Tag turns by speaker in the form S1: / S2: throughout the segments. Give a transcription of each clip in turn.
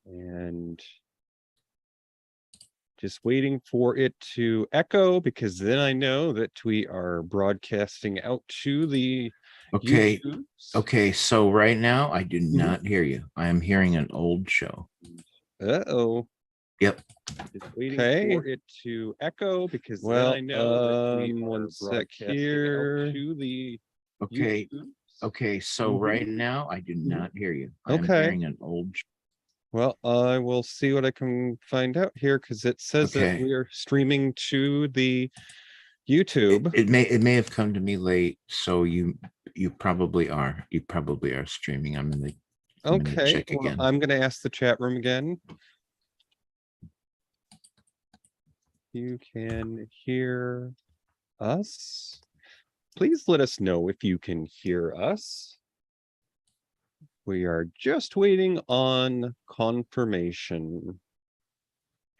S1: And just waiting for it to echo, because then I know that we are broadcasting out to the
S2: Okay.
S1: YouTubes.
S2: Okay. So right now, I do not hear you. I am hearing an old show.
S1: Uh-oh.
S2: Yep.
S1: Just waiting for it to echo, because then I know that we are
S2: one sec
S1: here to the
S2: Okay.
S1: YouTubes.
S2: Okay. So right now, I do not hear you. I am
S1: Okay.
S2: hearing an old show.
S1: Well, I will see what I can find out here, because it says that
S2: Okay.
S1: we are streaming to the YouTube.
S2: It may have come to me late, so you probably are. You probably are streaming. I'm gonna
S1: Okay,
S2: check
S1: well,
S2: again.
S1: I'm gonna ask the chat room again. You can hear us. Please let us know if you can hear us. We are just waiting on confirmation.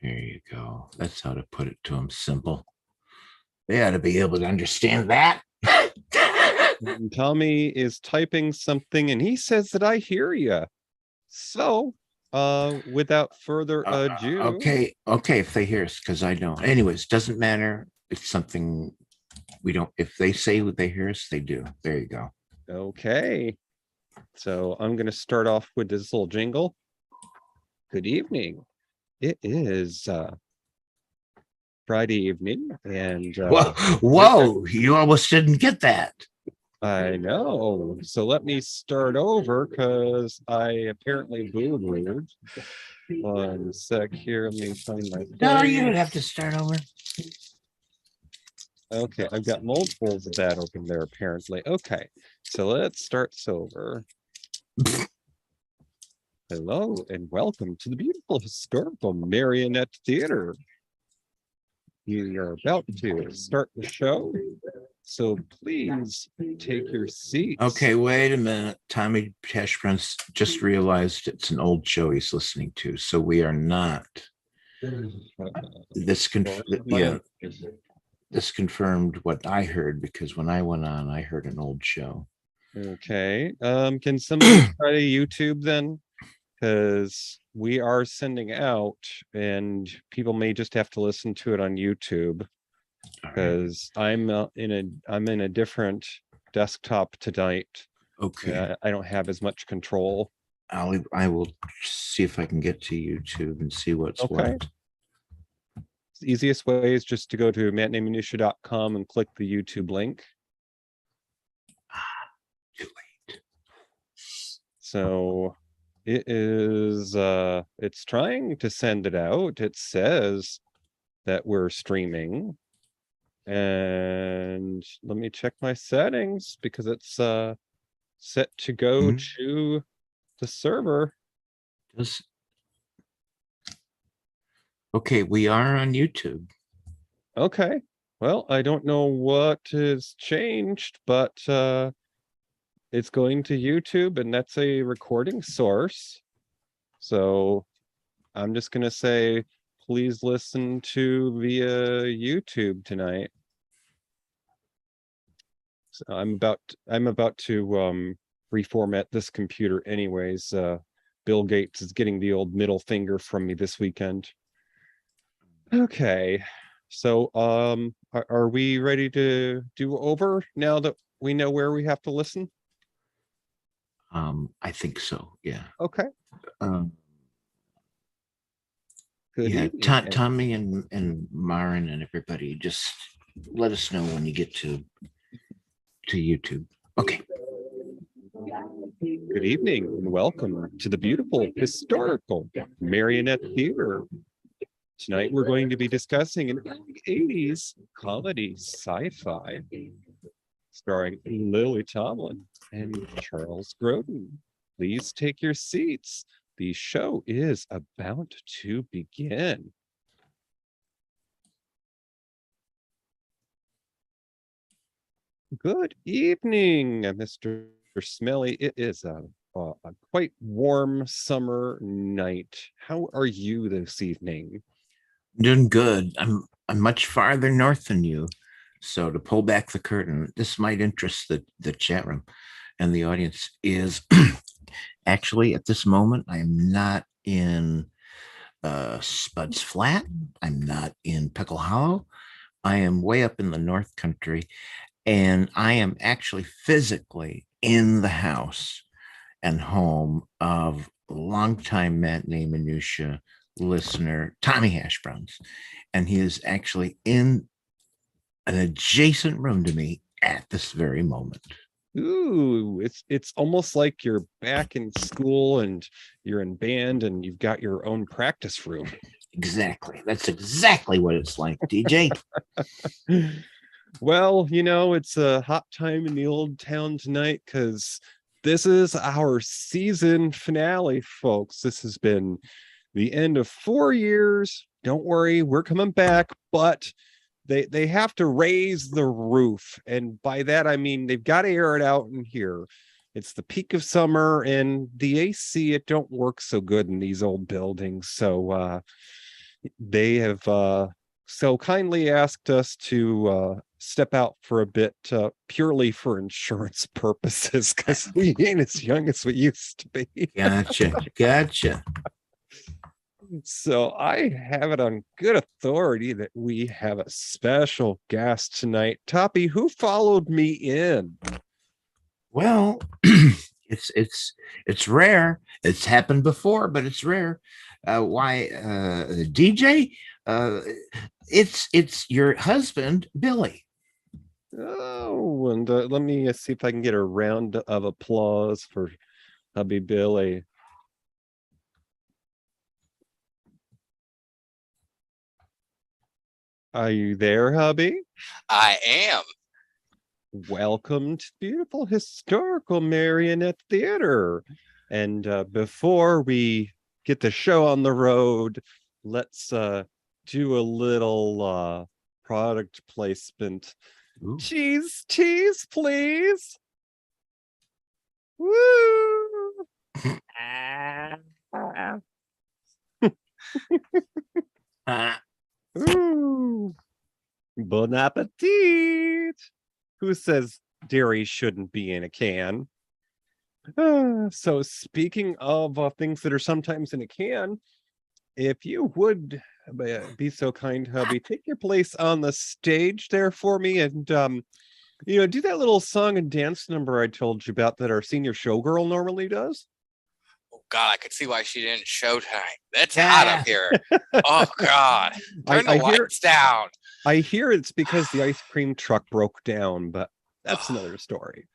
S2: There you go. That's how to put it to them. Simple. They ought to be able to understand that.
S1: And Tommy is typing something and he says that I hear you. So, without further ado.
S2: Okay. If they hear us, because I don't. Anyways, doesn't matter. It's something we don't. If they say what they hear us, they do. There you go.
S1: Okay. So I'm going to start off with this little jingle. Good evening. It is Friday evening, and
S2: whoa, you almost didn't get that.
S1: I know. So let me start over, because I apparently booed. One sec here. Let me find my.
S2: No, you don't have to start over.
S1: Okay, I've got multiples of that open there apparently. Okay, so let's start over. Hello and welcome to the beautiful historical marionette theater. We are about to start the show, so please take your seats.
S2: Okay, wait a minute. Tommy Tashbrun's just realized it's an old show he's listening to, so we are not. This confirmed what I heard, because when I went on, I heard an old show.
S1: Okay. Can somebody try to YouTube then? Because we are sending out, and people may just have to listen to it on YouTube. Because I'm in a different desktop tonight.
S2: Okay.
S1: I don't have as much control.
S2: I will see if I can get to YouTube and see what's what.
S1: The easiest way is just to go to matineminutia.com and click the YouTube link.
S2: Too late.
S1: So it is it's trying to send it out. It says that we're streaming. And let me check my settings, because it's set to go to the server.
S2: Okay, we are on YouTube.
S1: Okay. Well, I don't know what has changed, but it's going to YouTube, and that's a recording source. So I'm just going to say, please listen to via YouTube tonight. So I'm about to reformat this computer anyways. Bill Gates is getting the old middle finger from me this weekend. Okay. So are we ready to do over now that we know where we have to listen?
S2: I think so. Yeah.
S1: Okay.
S2: Yeah, Tommy and Maren and everybody, just let us know when you get to YouTube. Okay.
S1: Good evening and welcome to the beautiful historical marionette theater. Tonight we're going to be discussing an early 80s comedy sci-fi starring Lily Tomlin and Charles Grodin. Please take your seats. The show is about to begin. Good evening, Mr. Smelly. It is a quite warm summer night. How are you this evening?
S2: Doing good. I'm much farther north than you. So to pull back the curtain, this might interest the chat room and the audience, is actually at this moment, I am not in Spuds Flat. I'm not in Pickle Hollow. I am way up in the North Country, and I am actually physically in the house and home of longtime Matinee Minutia listener Tommy Hashbrowns, and he is actually in an adjacent room to me at this very moment.
S1: Ooh, it's almost like you're back in school and you're in band and you've got your own practice room.
S2: Exactly. That's exactly what it's like, DJ.
S1: Well, it's a hot time in the old town tonight because this is our season finale, folks. This has been the end of 4 years. Don't worry, we're coming back, but they have to raise the roof, and by that I mean they've got to air it out in here. It's the peak of summer, and the AC, it don't work so good in these old buildings, so they have so kindly asked us to step out for a bit, purely for insurance purposes, because we ain't as young as we used to be.
S2: Gotcha.
S1: So I have it on good authority that we have a special guest tonight. Toppy, who followed me in?
S2: Well, it's rare. It's happened before, but it's rare. Why, DJ? It's your husband, Billy.
S1: Oh, and let me see if I can get a round of applause for hubby Billy. Are you there, hubby?
S3: I am.
S1: Welcome to beautiful historical Marionette Theater. And before we get the show on the road, let's do a little product placement. Ooh. Cheese, please. Woo! Ooh. Bon appetit. Who says dairy shouldn't be in a can? So speaking of things that are sometimes in a can, if you would be so kind, hubby, take your place on the stage there for me, and do that little song and dance number I told you about that our senior showgirl normally does.
S3: Oh God, I could see why she didn't show tonight. It's hot up here. Oh God, turn the lights down.
S1: I hear it's because the ice cream truck broke down, but that's another story.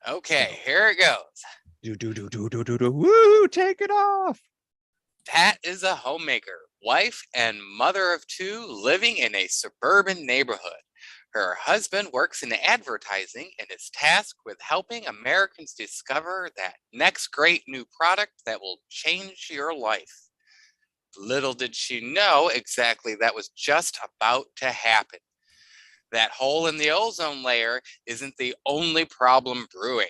S3: Okay, here it goes.
S1: Do. Woo! Take it off.
S3: Pat is a homemaker, wife and mother of 2, living in a suburban neighborhood. Her husband works in advertising and is tasked with helping Americans discover that next great new product that will change your life. Little did she know exactly that was just about to happen. That hole in the ozone layer isn't the only problem brewing.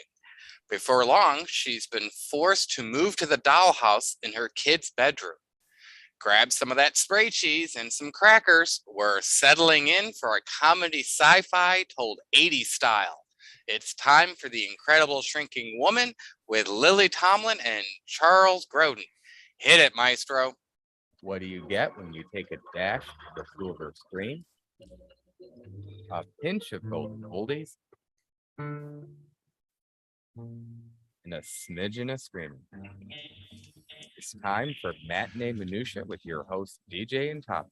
S3: Before long, she's been forced to move to the dollhouse in her kid's bedroom. Grab some of that spray cheese and some crackers. We're settling in for a comedy sci-fi told 80s style. It's time for The Incredible Shrinking Woman with Lily Tomlin and Charles Grodin. Hit it, maestro.
S4: What do you get when you take a dash of the silver screen? A pinch of golden oldies and a smidgen of screaming. It's time for Matinee Minutia with your host, DJ and Top.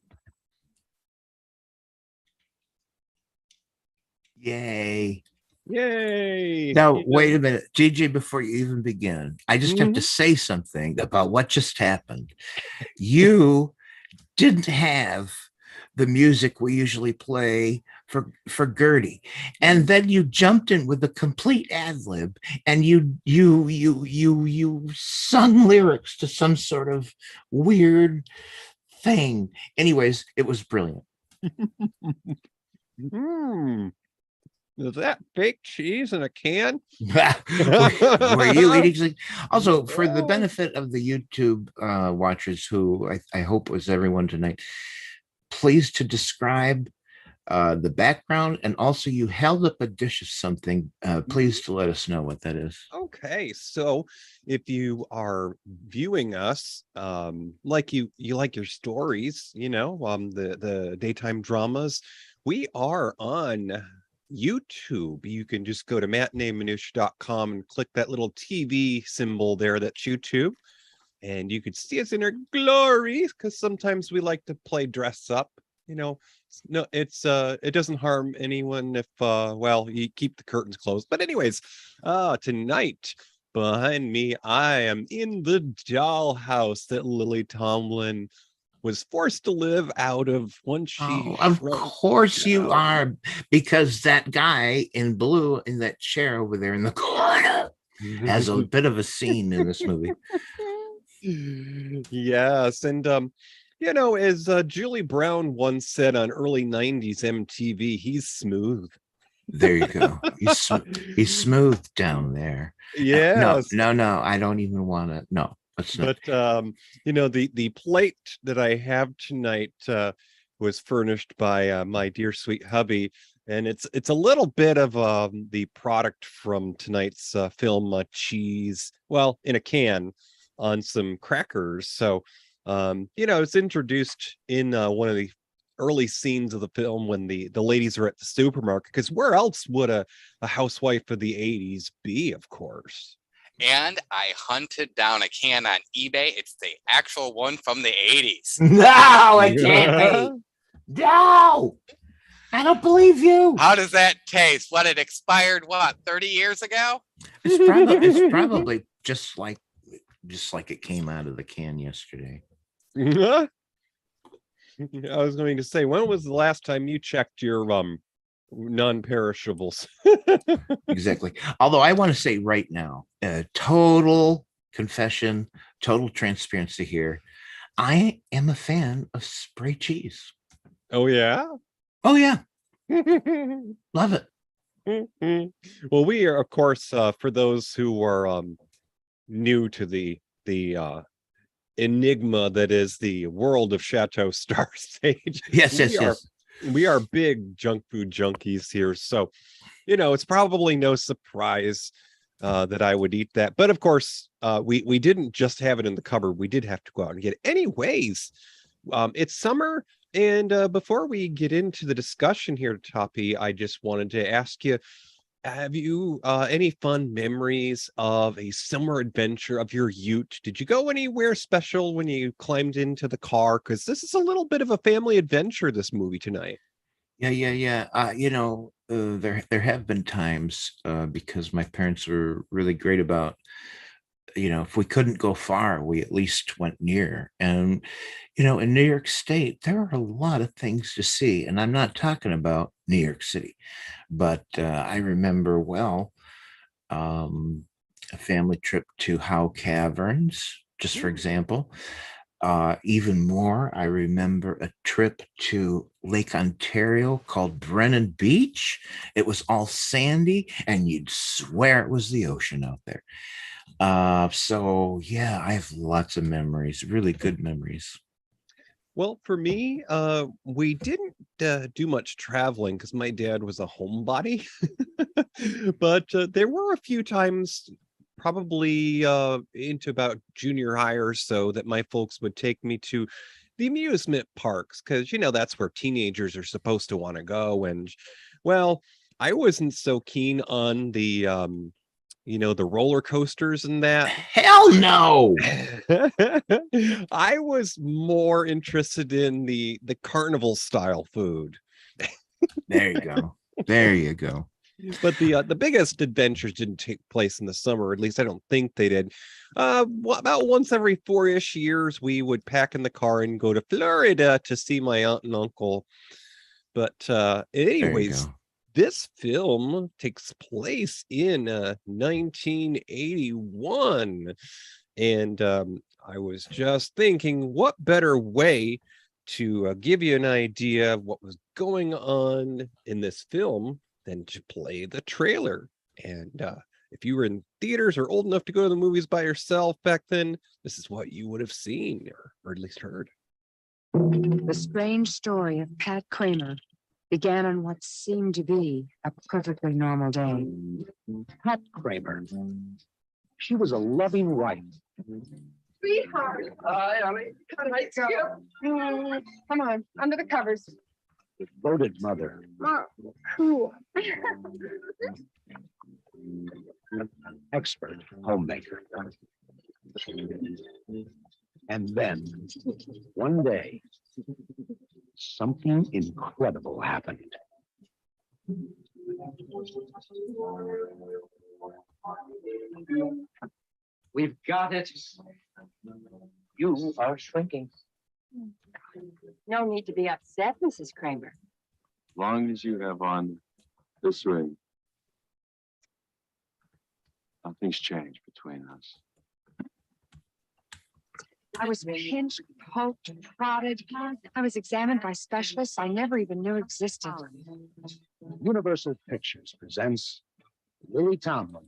S2: Yay.
S1: Now,
S2: wait a minute, DJ, before you even begin, I just have to say something about what just happened. You didn't have the music we usually play for Gertie, and then you jumped in with a complete ad lib, and you sung lyrics to some sort of weird thing. Anyways, it was brilliant.
S1: Is that fake cheese in a can?
S2: Were you eating? Also, for the benefit of the YouTube watchers, who I hope was everyone tonight, please to describe the background, and also you held up a dish of something. Please to let us know what that is.
S1: Okay, so if you are viewing us, like you like your stories, the daytime dramas, we are on YouTube. You can just go to matinee and click that little TV symbol there, that's YouTube, and you could see us in our glory, because sometimes we like to play dress up. No, it doesn't harm anyone if you keep the curtains closed. But anyways, tonight behind me, I am in the dollhouse that Lily Tomlin was forced to live out of once she
S2: Of
S1: shrunk
S2: course you
S1: down.
S2: are, because that guy in blue in that chair over there in the corner has a bit of a scene in this movie.
S1: Yes, and as Julie Brown once said on early 90s MTV, he's smooth.
S2: There you go. He's smooth down there.
S1: Yes.
S2: No, I don't even want to. No, let's not.
S1: But the plate that I have tonight was furnished by my dear sweet hubby, and it's a little bit of the product from tonight's film, cheese, well, in a can on some crackers. So it's introduced in one of the early scenes of the film when the ladies are at the supermarket, because where else would a housewife of the 80s be, of course.
S3: And I hunted down a can on eBay. It's the actual one from the 80s.
S2: No, it can't be. No, I don't believe you.
S3: How does that taste? What, it expired, 30 years ago?
S2: It's probably just like it came out of the can yesterday.
S1: I was going to say, when was the last time you checked your non-perishables?
S2: Exactly. Although I want to say right now, total confession, total transparency here, I am a fan of spray cheese.
S1: Oh yeah.
S2: Love it.
S1: Well, we are, of course, for those who are new to the enigma that is the world of Chateau Star Stage.
S2: Yes.
S1: We are big junk food junkies here, so it's probably no surprise that I would eat that. But of course, we didn't just have it in the cupboard. We did have to go out and get it. Anyways, it's summer, and before we get into the discussion here, Toppy, I just wanted to ask you, have you any fun memories of a summer adventure of your ute? Did you go anywhere special when you climbed into the car? Because this is a little bit of a family adventure, this movie tonight.
S2: Yeah. There have been times because my parents were really great about, if we couldn't go far, we at least went near. And, in New York State, there are a lot of things to see. And I'm not talking about New York City, but I remember a family trip to Howe Caverns, just for example. Even more, I remember a trip to Lake Ontario called Brennan Beach. It was all sandy, and you'd swear it was the ocean out there. So yeah, I have lots of memories, really good memories.
S1: Well, for me, we didn't do much traveling because my dad was a homebody. But there were a few times, probably into about junior high or so, that my folks would take me to the amusement parks, because that's where teenagers are supposed to want to go. And well, I wasn't so keen on the the roller coasters and that.
S2: Hell no.
S1: I was more interested in the carnival style food.
S2: There you go.
S1: But the biggest adventures didn't take place in the summer. At least I don't think they did. About once every 4-ish years, we would pack in the car and go to Florida to see my aunt and uncle. But anyways, this film takes place in 1981. And I was just thinking, what better way to give you an idea of what was going on in this film than to play the trailer. And if you were in theaters or old enough to go to the movies by yourself back then, this is what you would have seen or at least heard.
S5: The strange story of Pat Kramer, began on what seemed to be a perfectly normal day.
S6: Pat Kramer. She was a loving wife.
S5: Sweetheart.
S6: Hi, honey.
S5: Come on, under the covers.
S6: Devoted mother.
S5: Oh, cool.
S6: An expert homemaker. And then, one day, something incredible happened. We've got it. You are shrinking.
S5: No need to be upset, Mrs. Kramer.
S7: As long as you have on this ring, nothing's changed between us.
S5: I was pinched, poked, prodded. I was examined by specialists I never even knew existed.
S6: Universal Pictures presents Lily Tomlin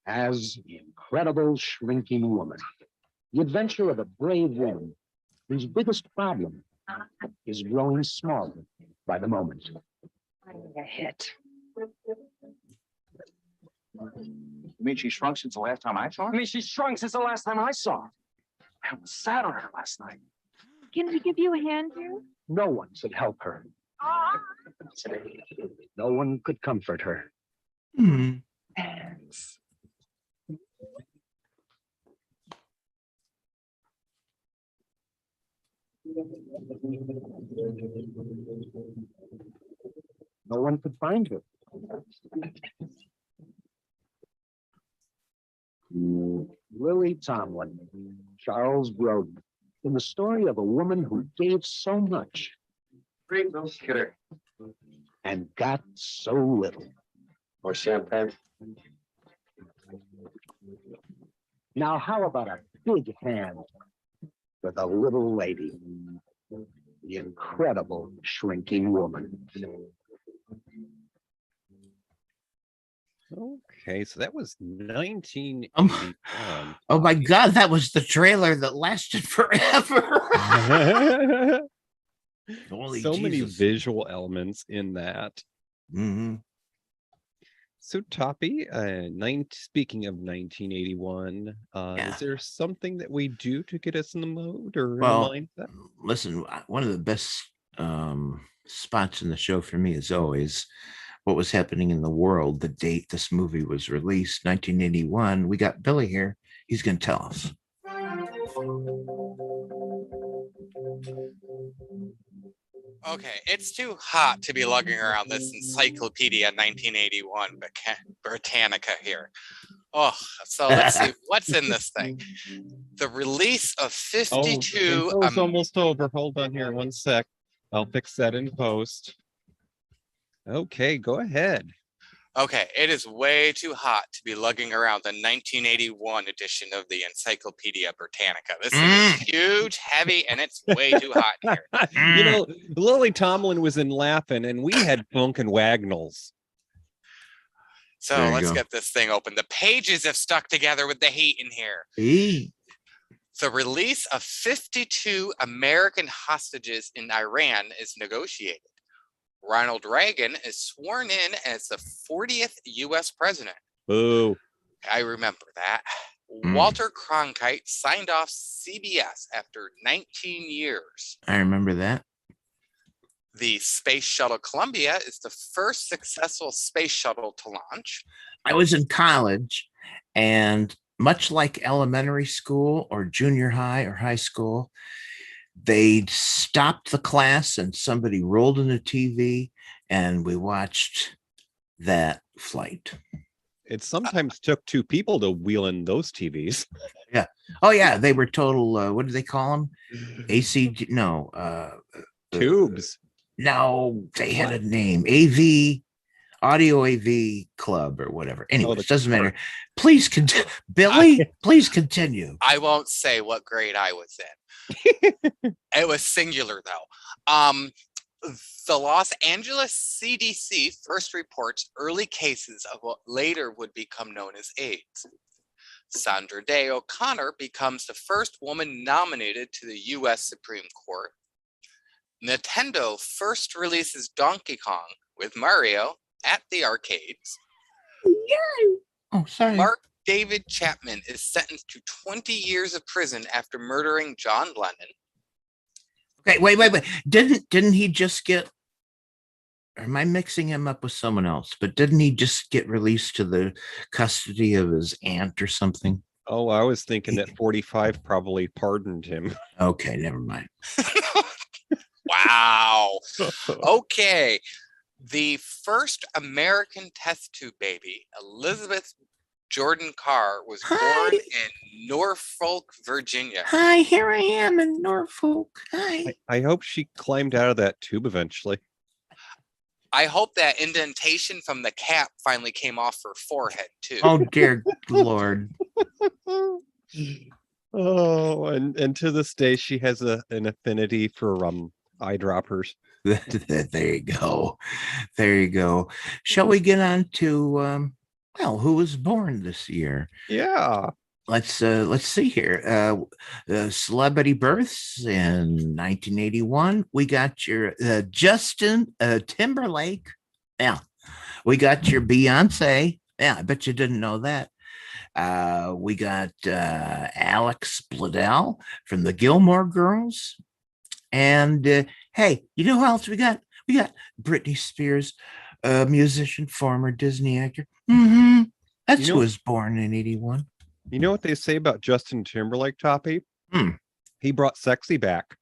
S6: as the incredible shrinking woman. The adventure of a brave woman whose biggest problem is growing smaller by the moment.
S5: A hit.
S7: You mean she shrunk since the last time I saw her?
S6: She shrunk since the last time I saw her. I almost sat on her last night.
S5: Can we give you a hand here?
S6: No one could help her. No one could comfort her.
S2: Hmm.
S5: Thanks.
S6: No one could find her. Lily Tomlin, Charles Grodin, in the story of a woman who gave so much
S7: Kidder.
S6: and got so little.
S7: Or champagne.
S6: Now, how about a big hand for the little lady, the incredible shrinking woman?
S1: Okay, so that was 1981.
S2: Oh my God, that was the trailer that lasted forever. Holy
S1: So many
S2: Jesus.
S1: visual elements in that.
S2: Mhm.
S1: So Toppy, speaking of 1981,
S2: Yeah.
S1: is there something that we do to get us in the mode or
S2: Well,
S1: in the mindset?
S2: listen, one of the best spots in the show for me is always what was happening in the world, the date this movie was released, 1981. We got Billy here. He's going to tell us.
S3: Okay, it's too hot to be lugging around this Encyclopedia 1981 Britannica here. Oh, so let's see what's in this thing. The release of 52.
S1: It's almost over. Hold on here 1 sec. I'll fix that in post. Okay, go ahead.
S3: Okay, it is way too hot to be lugging around the 1981 edition of the Encyclopedia Britannica. This thing is huge, heavy, and it's way too hot here.
S1: You know, Lily Tomlin was in Laughing, and we had Funk and Wagnalls.
S3: So
S2: There you
S3: let's
S2: go.
S3: get this thing open. The pages have stuck together with the heat in here.
S2: Hey.
S3: The release of 52 American hostages in Iran is negotiated. Ronald Reagan is sworn in as the 40th U.S. president.
S1: Boo.
S3: I remember that.
S2: Mm.
S3: Walter Cronkite signed off CBS after 19 years.
S2: I remember that.
S3: The Space Shuttle Columbia is the first successful space shuttle to launch.
S2: I was in college, and much like elementary school or junior high or high school, they stopped the class and somebody rolled in the TV and we watched that flight.
S1: It sometimes took two people to wheel in those TVs.
S2: Oh yeah, they were total what do they call them? ACG? No,
S1: Tubes.
S2: no, they had a name. AV, Audio AV Club or whatever. Anyways, doesn't matter. Please continue. Billy, please continue.
S3: I won't say what grade I was in. It was singular though. The Los Angeles CDC first reports early cases of what later would become known as AIDS. Sandra Day O'Connor becomes the first woman nominated to the U.S. Supreme Court. Nintendo first releases Donkey Kong with Mario at the arcades.
S2: Oh, sorry.
S3: Mark David Chapman is sentenced to 20 years of prison after murdering John Lennon.
S2: Okay, wait. Didn't he just get, or am I mixing him up with someone else? But didn't he just get released to the custody of his aunt or something?
S1: Oh, I was thinking that 45 probably pardoned him.
S2: Okay, never mind.
S3: Wow. Okay. The first American test tube baby, Elizabeth Jordan Carr, was born
S2: Hi.
S3: in Norfolk, Virginia.
S2: Hi, here I am in Norfolk. Hi.
S1: I hope she climbed out of that tube eventually.
S3: I hope that indentation from the cap finally came off her forehead, too.
S2: Oh, dear Lord.
S1: Oh, and to this day, she has an affinity for eyedroppers.
S2: There you go. There you go. Shall we get on to who was born this year?
S1: Yeah.
S2: Let's see here. Celebrity births in 1981. We got your Justin Timberlake. Yeah. We got your Beyonce. Yeah, I bet you didn't know that. We got Alex Bledel from the Gilmore Girls. And hey, you know who else we got? We got Britney Spears, musician, former Disney actor. That's who was born in 81.
S1: You know what they say about Justin Timberlake, Toppy? He brought sexy back.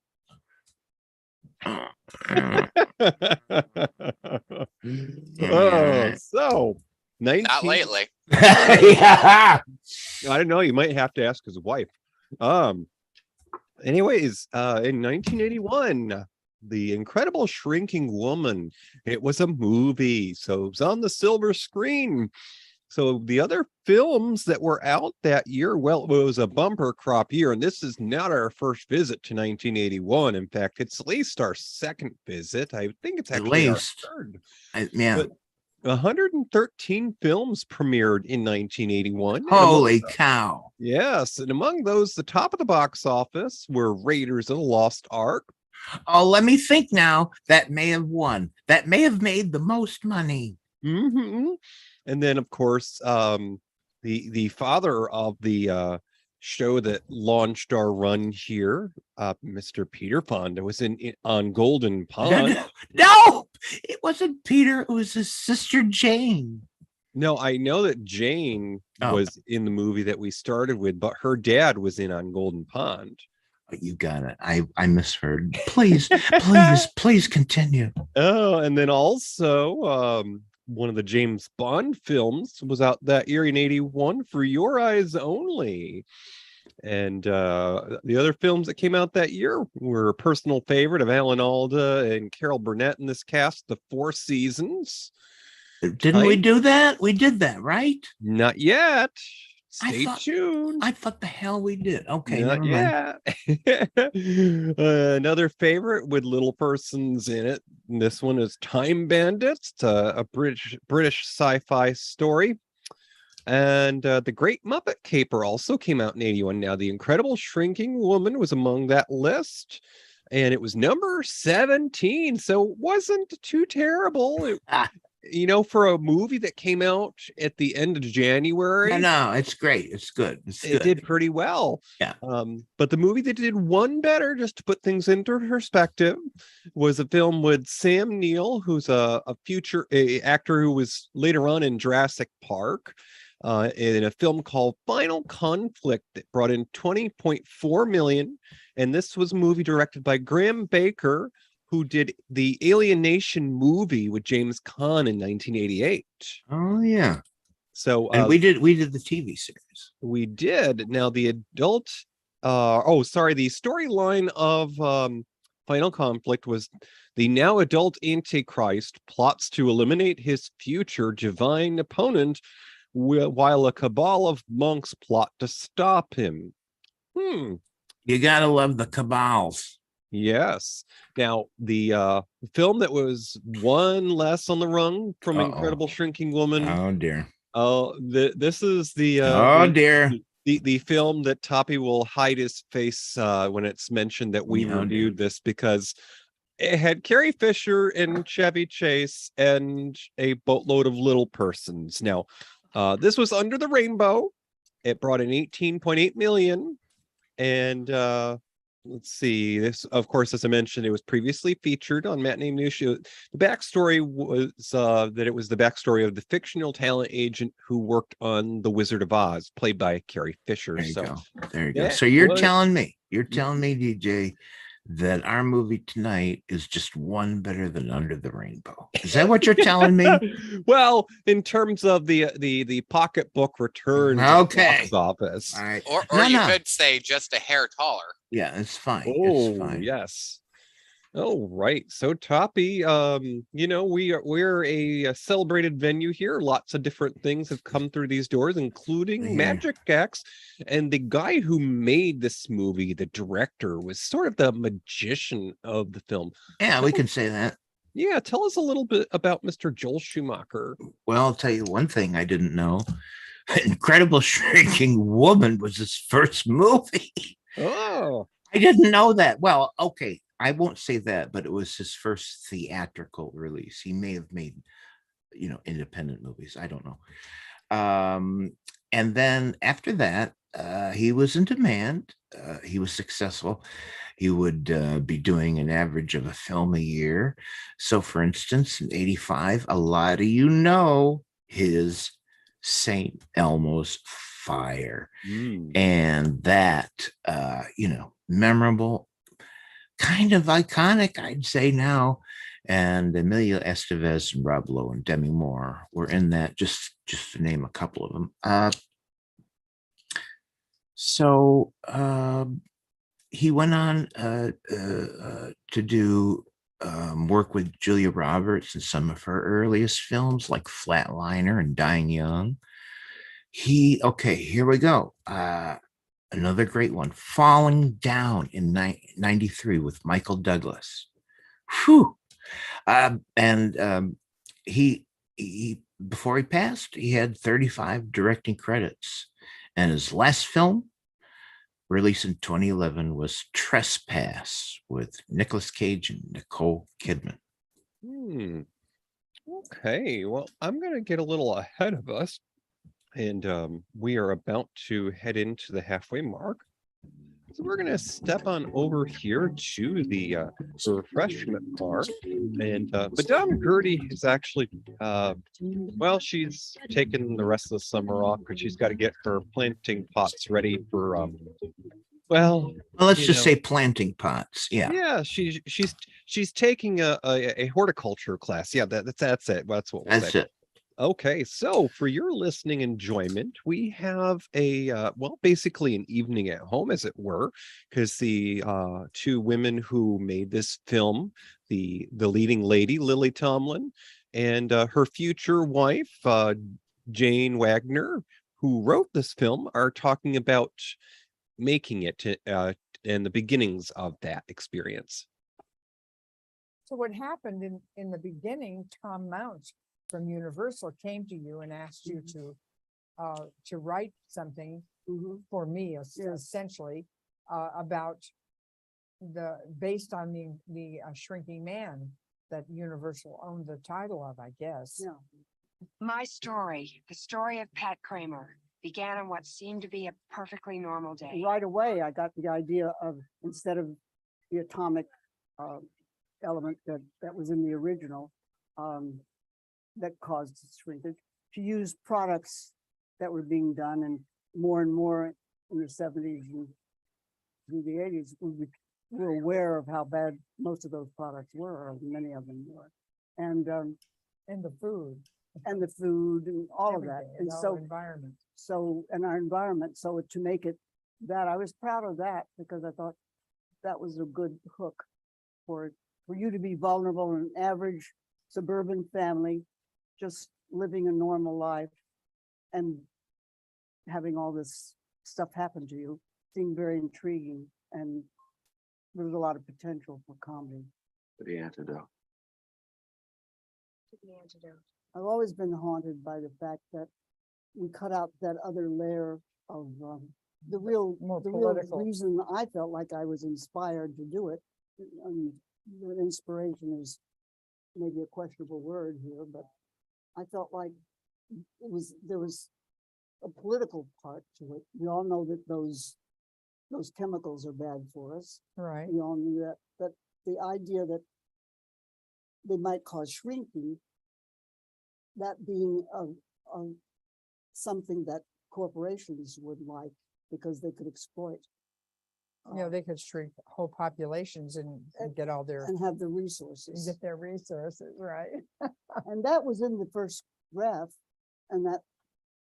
S1: So 19...
S3: Not lately.
S2: Yeah.
S1: I don't know. You might have to ask his wife. Anyways, in 1981, The Incredible Shrinking Woman. It was a movie, so it was on the silver screen. So the other films that were out that year, well, it was a bumper crop year, and this is not our first visit to 1981. In fact, it's at least our second visit. I think it's actually our third.
S2: Yeah.
S1: But 113 films premiered in 1981.
S2: Holy cow.
S1: Yes, and among those, the top of the box office were Raiders of the Lost Ark.
S2: Oh, let me think now. That may have won. That may have made the most money.
S1: And then, of course, the father of the show that launched our run here, Mr. Peter Fonda, was on Golden Pond.
S2: No, it wasn't Peter. It was his sister Jane.
S1: No, I know that Jane was in the movie that we started with, but her dad was in on Golden Pond.
S2: You got it. I misheard. Please continue.
S1: Oh, and then also one of the James Bond films was out that year in 81, For Your Eyes Only. And the other films that came out that year were a personal favorite of Alan Alda and Carol Burnett in this cast, The Four Seasons.
S2: Didn't we do that? We did that, right?
S1: Not yet. Stay tuned.
S2: I thought the hell we did. Okay,
S1: not
S2: never
S1: mind. Another favorite with little persons in it. And this one is Time Bandits, a British sci-fi story. And The Great Muppet Caper also came out in 81. Now, The Incredible Shrinking Woman was among that list, and it was number 17, so it wasn't too terrible. For a movie that came out at the end of January.
S2: No, it's great. It's good.
S1: It did pretty well.
S2: Yeah.
S1: But the movie that did one better, just to put things into perspective, was a film with Sam Neill, who's a future actor who was later on in Jurassic Park, in a film called Final Conflict that brought in $20.4 million. And this was a movie directed by Graham Baker, who did the Alien Nation movie with James Caan in 1988.
S2: Oh yeah.
S1: So
S2: and we did the TV series.
S1: We did. Now the adult the storyline of Final Conflict was the now adult Antichrist plots to eliminate his future divine opponent while a cabal of monks plot to stop him.
S2: You gotta love the cabals.
S1: Yes. Now, the film that was one less on the run from Incredible Shrinking Woman.
S2: Oh, dear.
S1: This is the... The film that Toppy will hide his face when it's mentioned that we reviewed this, because It had Carrie Fisher and Chevy Chase and a boatload of little persons. Now, this was Under the Rainbow. It brought in 18.8 million. And let's see, this, of course, as I mentioned, it was previously featured on Matinee News Show. The backstory was that it was the backstory of the fictional talent agent who worked on The Wizard of Oz, played by Carrie Fisher.
S2: There you
S1: So
S2: go. There you go.
S1: that
S2: So you're
S1: was-
S2: telling me, DJ, that our movie tonight is just one better than Under the Rainbow. Is that what you're telling me?
S1: Well, in terms of the pocketbook returns at the
S2: Okay.
S1: box office.
S2: All right.
S3: Or
S2: No,
S3: you
S2: no.
S3: could say just a hair taller.
S2: Yeah, it's fine.
S1: Oh,
S2: It's fine.
S1: yes. Oh, right. So Toppy, you know, we're a celebrated venue here. Lots of different things have come through these doors, including
S2: Yeah.
S1: magic acts. And the guy who made this movie, the director, was sort of the magician of the film.
S2: Yeah, we can say that.
S1: Yeah, tell us a little bit about Mr. Joel Schumacher.
S2: Well, I'll tell you one thing I didn't know. Incredible Shrinking Woman was his first movie.
S1: Oh,
S2: I didn't know that. Well, okay, I won't say that, but it was his first theatrical release. He may have made, independent movies. I don't know. And then after that, he was in demand. He was successful. He would be doing an average of a film a year. So, for instance, in '85, a lot of you know his St. Elmo's Fire. And that, memorable, kind of iconic, I'd say now. And Emilio Estevez and Rob Lowe and Demi Moore were in that, just to name a couple of them. So he went on to do work with Julia Roberts in some of her earliest films, like Flatliner and Dying Young. Here we go. Another great one, Falling Down in 93 with Michael Douglas. Whew. He before he passed, he had 35 directing credits, and his last film, released in 2011, was Trespass with Nicolas Cage and Nicole Kidman.
S1: Okay, well, I'm going to get a little ahead of us, and we are about to head into the halfway mark. So we're going to step on over here to the refreshment bar, and Madame Gertie is actually, she's taken the rest of the summer off because she's got to get her planting pots ready for,
S2: let's just say planting pots. Yeah.
S1: Yeah, she's taking a horticulture class. Yeah, that's it. That's what we'll
S2: That's
S1: say.
S2: it.
S1: Okay, so for your listening enjoyment, we have basically an evening at home, as it were, because the two women who made this film, the leading lady, Lily Tomlin, and her future wife, Jane Wagner, who wrote this film, are talking about making it and the beginnings of that experience.
S8: So what happened in the beginning, Tom Mounts from Universal came to you and asked you to write something for me, essentially, about based on the Shrinking Man that Universal owned the title of, I guess.
S5: No. My story, the story of Pat Kramer, began on what seemed to be a perfectly normal day.
S9: Right away, I got the idea of, instead of the atomic element that was in the original, that caused shrinkage, to use products that were being done, and more in the 70s and through the 80s, we were aware of how bad most of those products were, or many of them were. And
S8: the food.
S9: And the food and all of that. And so
S8: environment.
S9: And our environment. So to make it that, I was proud of that, because I thought that was a good hook for you to be vulnerable in an average suburban family, just living a normal life and having all this stuff happen to you, seemed very intriguing, and there was a lot of potential for comedy.
S7: The antidote.
S9: I've always been haunted by the fact that we cut out that other layer of the real
S8: More political.
S9: reason I felt like I was inspired to do it. the inspiration is maybe a questionable word here, but I felt like there was a political part to it. We all know that those chemicals are bad for us.
S8: Right.
S9: We all knew that, but the idea that they might cause shrinking, that being something that corporations would like because they could exploit.
S8: You know, they could shrink whole populations and get all their,
S9: And have the
S8: and
S9: resources.
S8: get their resources, right?
S9: And that was in the first draft, and that,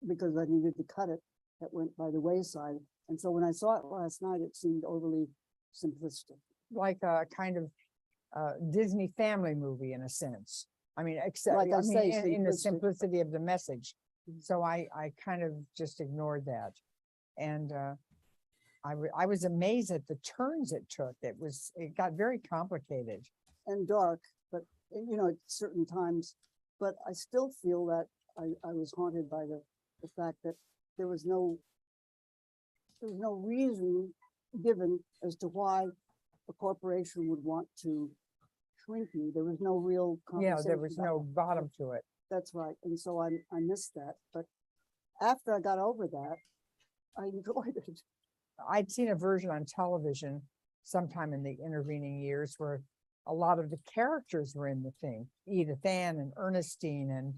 S9: because I needed to cut it, that went by the wayside. And so when I saw it last night, it seemed overly simplistic.
S8: Like a kind of Disney family movie in a sense. I mean, except,
S9: Like I
S8: I mean,
S9: say,
S8: in the
S9: simplistic.
S8: simplicity of the message. So I kind of just ignored that. And I was amazed at the turns it took. It got very complicated.
S9: And dark, but you know, at certain times, but I still feel that I was haunted by the fact that there was no reason given as to why a corporation would want to shrink you. There was no real
S8: Yeah, there
S9: conversation
S8: was
S9: about
S8: no
S9: it.
S8: bottom to it.
S9: That's right. And so I missed that. But after I got over that, I enjoyed it.
S8: I'd seen a version on television sometime in the intervening years where a lot of the characters were in the thing. Edith Ann and Ernestine, and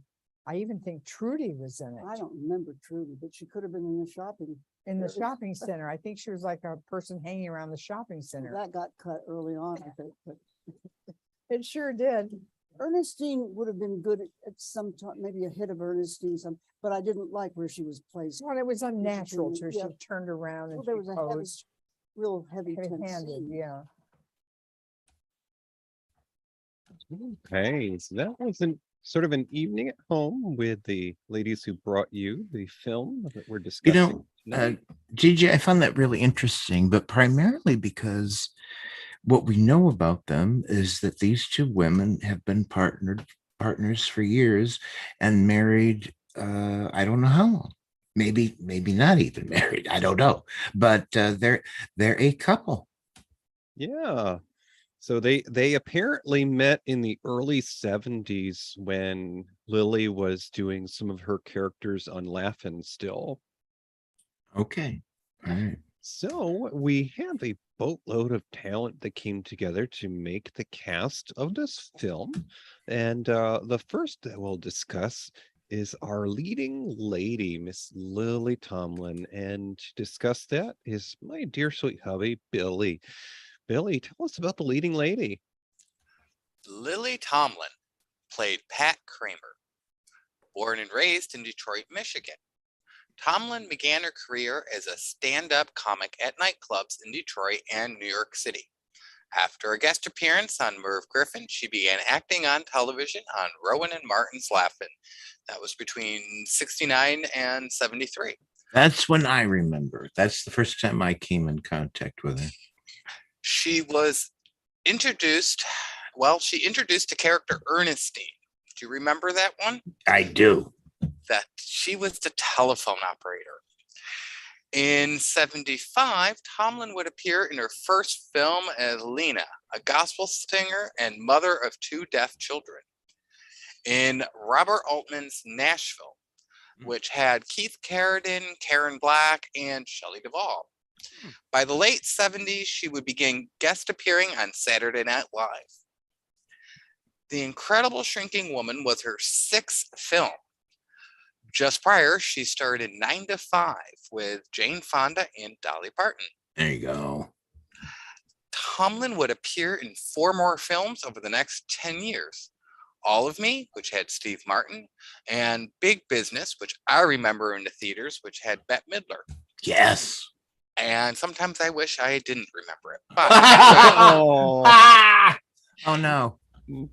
S8: I even think Trudy was in
S9: I
S8: it.
S9: don't remember Trudy, but she could have been in the shopping.
S8: In the
S9: it's-
S8: shopping center. I think she was like a person hanging around the shopping center.
S9: That got cut early on, I think. But
S8: It sure did.
S9: Ernestine would have been good at some time, maybe a hit of Ernestine, but I didn't like where she was placed.
S8: Well, it was unnatural
S9: being-
S8: too. She
S9: yeah.
S8: turned around
S9: Well,
S8: and
S9: there
S8: she
S9: was a heavy,
S8: posed
S9: real heavy tense
S8: heavy-handed,
S9: scene.
S8: yeah.
S1: Okay, so that was sort of an evening at home with the ladies who brought you the film that we're
S2: You
S1: discussing
S2: know,
S1: tonight.
S2: GJ, I found that really interesting, but primarily because what we know about them is that these two women have been partners for years and married. I don't know how long. Maybe not even married. I don't know, but they're a couple.
S1: Yeah. So they apparently met in the early 70s when Lily was doing some of her characters on Laugh-In still.
S2: Okay, all right.
S1: So we have a boatload of talent that came together to make the cast of this film. And the first that we'll discuss is our leading lady, Miss Lily Tomlin. And to discuss that is my dear sweet hubby, Billy. Billy, tell us about the leading lady.
S3: Lily Tomlin played Pat Kramer. Born and raised in Detroit, Michigan, Tomlin began her career as a stand-up comic at nightclubs in Detroit and New York City. After a guest appearance on Merv Griffin, she began acting on television on Rowan and Martin's Laugh-In. That was between 69 and 73.
S2: That's when I remember. That's the first time I came in contact with her.
S3: She was introduced the character Ernestine. Do you remember that one?
S2: I do.
S3: That she was the telephone operator. In 75, Tomlin would appear in her first film as Lena, a gospel singer and mother of two deaf children. In Robert Altman's Nashville, which had Keith Carradine, Karen Black, and Shelley Duvall. By the late 70s, she would begin guest appearing on Saturday Night Live. The Incredible Shrinking Woman was her sixth film. Just prior, she starred in 9 to 5 with Jane Fonda and Dolly Parton.
S2: There you go.
S3: Tomlin would appear in 4 more films over the next 10 years. All of Me, which had Steve Martin, and Big Business, which I remember in the theaters, which had Bette Midler.
S2: Yes.
S3: And sometimes I wish I didn't remember it.
S2: Oh no.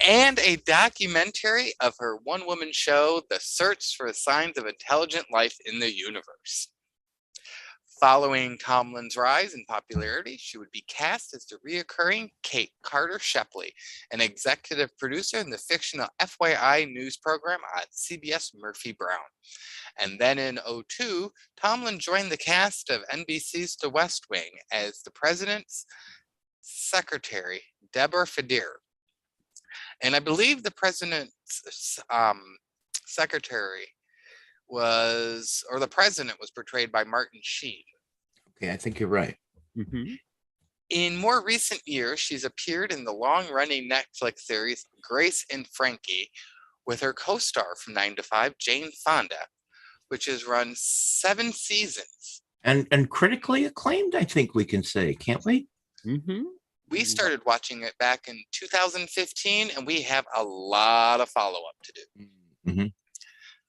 S3: And a documentary of her one-woman show, The Search for Signs of Intelligent Life in the Universe. Following Tomlin's rise in popularity, she would be cast as the reoccurring Kate Carter Shepley, an executive producer in the fictional FYI news program on CBS Murphy Brown. And then in 2002, Tomlin joined the cast of NBC's The West Wing as the president's secretary, Deborah Fadir. And I believe the president's secretary or the president was portrayed by Martin Sheen.
S2: Okay, I think you're right.
S1: Mhm.
S3: In more recent years, she's appeared in the long-running Netflix series Grace and Frankie with her co-star from 9 to 5, Jane Fonda, which has run 7 seasons.
S2: And critically acclaimed, I think we can say, can't we?
S1: Mhm.
S3: We started watching it back in 2015, and we have a lot of follow-up to do.
S2: Mhm.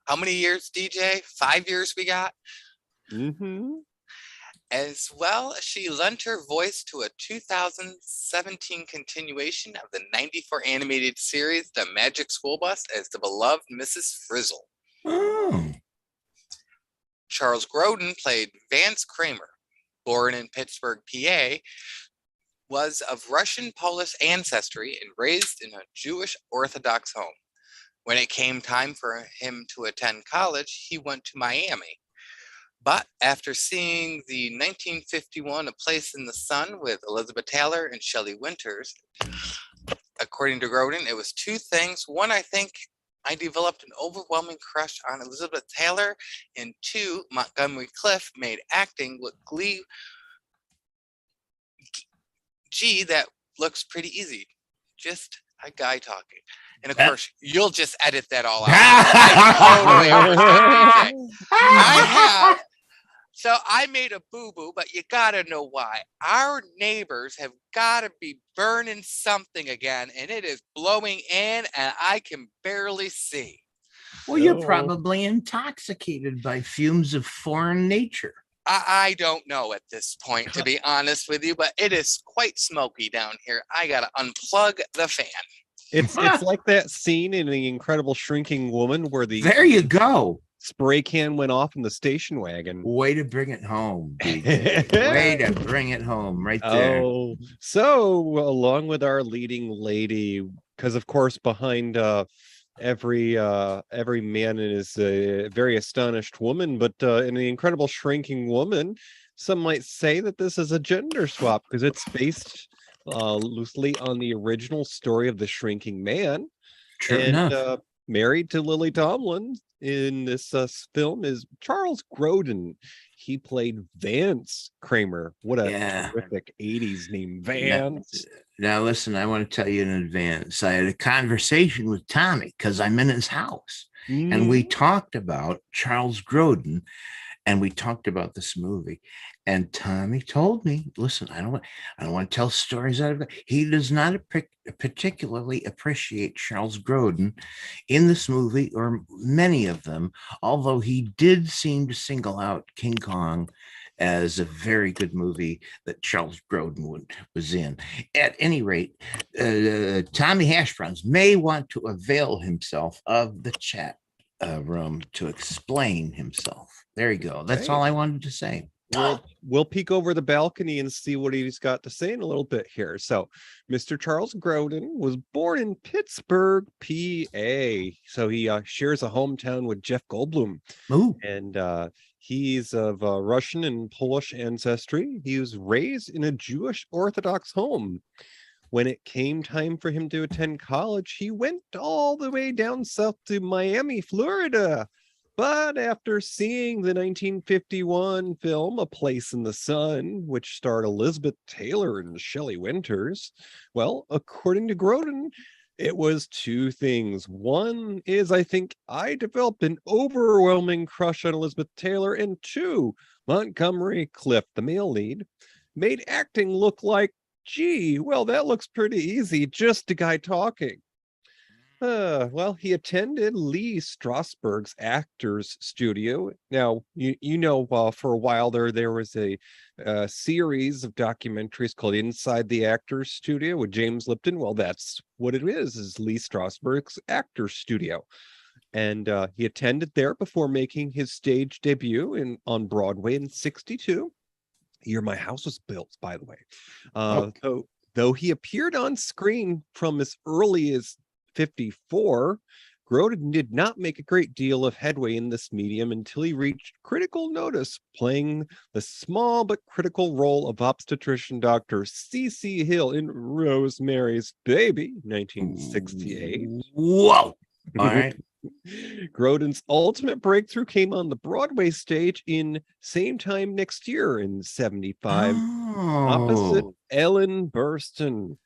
S3: How many years, DJ? 5 years we got?
S1: Mhm.
S3: As well, she lent her voice to a 2017 continuation of the 94 animated series, The Magic School Bus, as the beloved Mrs. Frizzle.
S2: Oh,
S3: Charles Grodin played Vance Kramer, born in Pittsburgh, PA, was of Russian Polish ancestry and raised in a Jewish Orthodox home. When it came time for him to attend college, he went to Miami. But after seeing the 1951 A Place in the Sun with Elizabeth Taylor and Shelley Winters, according to Grodin, it was 2 things. 1, I think I developed an overwhelming crush on Elizabeth Taylor, and 2, Montgomery Clift made acting look that looks pretty easy. Just a guy talking. And of course, you'll just edit that all out. I totally understand, DJ. So I made a boo-boo, but you gotta know why. Our neighbors have gotta be burning something again, and it is blowing in, and I can barely see.
S2: well, you're probably intoxicated by fumes of foreign nature.
S3: I don't know at this point, to be honest with you, but it is quite smoky down here. I gotta unplug the fan.
S1: It's like that scene in The Incredible Shrinking Woman where the
S2: There you go.
S1: spray can went off in the station wagon.
S2: Way to bring it home, DJ. Way to bring it home right there.
S1: Oh, so along with our leading lady, because of course behind every man is a very astonished woman, but in The Incredible Shrinking Woman, some might say that this is a gender swap because it's based loosely on the original story of the Shrinking Man.
S2: Sure
S1: And
S2: enough.
S1: married to Lily Tomlin in this film is Charles Grodin. He played Vance Kramer. What a terrific 80s name, Vance.
S2: Now, listen, I want to tell you in advance. I had a conversation with Tommy because I'm in his house. And we talked about Charles Grodin and we talked about this movie. And Tommy told me, listen, I don't want to tell stories out of it. He does not particularly appreciate Charles Grodin in this movie or many of them, although he did seem to single out King Kong as a very good movie that Charles Grodin was in. At any rate, Tommy Hashbrowns may want to avail himself of the chat room to explain himself. There you go. That's all I wanted to say.
S1: We'll peek over the balcony and see what he's got to say in a little bit here. So, Mr. Charles Grodin was born in Pittsburgh, PA. So he shares a hometown with Jeff Goldblum.
S2: Ooh.
S1: And he's of Russian and Polish ancestry. He was raised in a Jewish Orthodox home. When it came time for him to attend college, he went all the way down south to Miami, Florida. But after seeing the 1951 film A Place in the Sun, which starred Elizabeth Taylor and Shelley Winters, well, according to Grodin, it was 2 things. One is I think I developed an overwhelming crush on Elizabeth Taylor, and 2, Montgomery Clift, the male lead, made acting look like, gee, well, that looks pretty easy, just a guy talking. Well, he attended Lee Strasberg's Actors Studio. Now, for a while there was a series of documentaries called Inside the Actors Studio with James Lipton. Well, that's what it is Lee Strasberg's Actors Studio. And he attended there before making his stage debut on Broadway in 1962. Year my house was built, by the way. Though he appeared on screen from as early as 1954, Grodin did not make a great deal of headway in this medium until he reached critical notice, playing the small but critical role of obstetrician Dr. C.C. Hill in Rosemary's Baby, 1968.
S2: Whoa. All right.
S1: Grodin's ultimate breakthrough came on the Broadway stage in same time next year in 75, opposite
S2: Oh.
S1: Ellen Burstyn.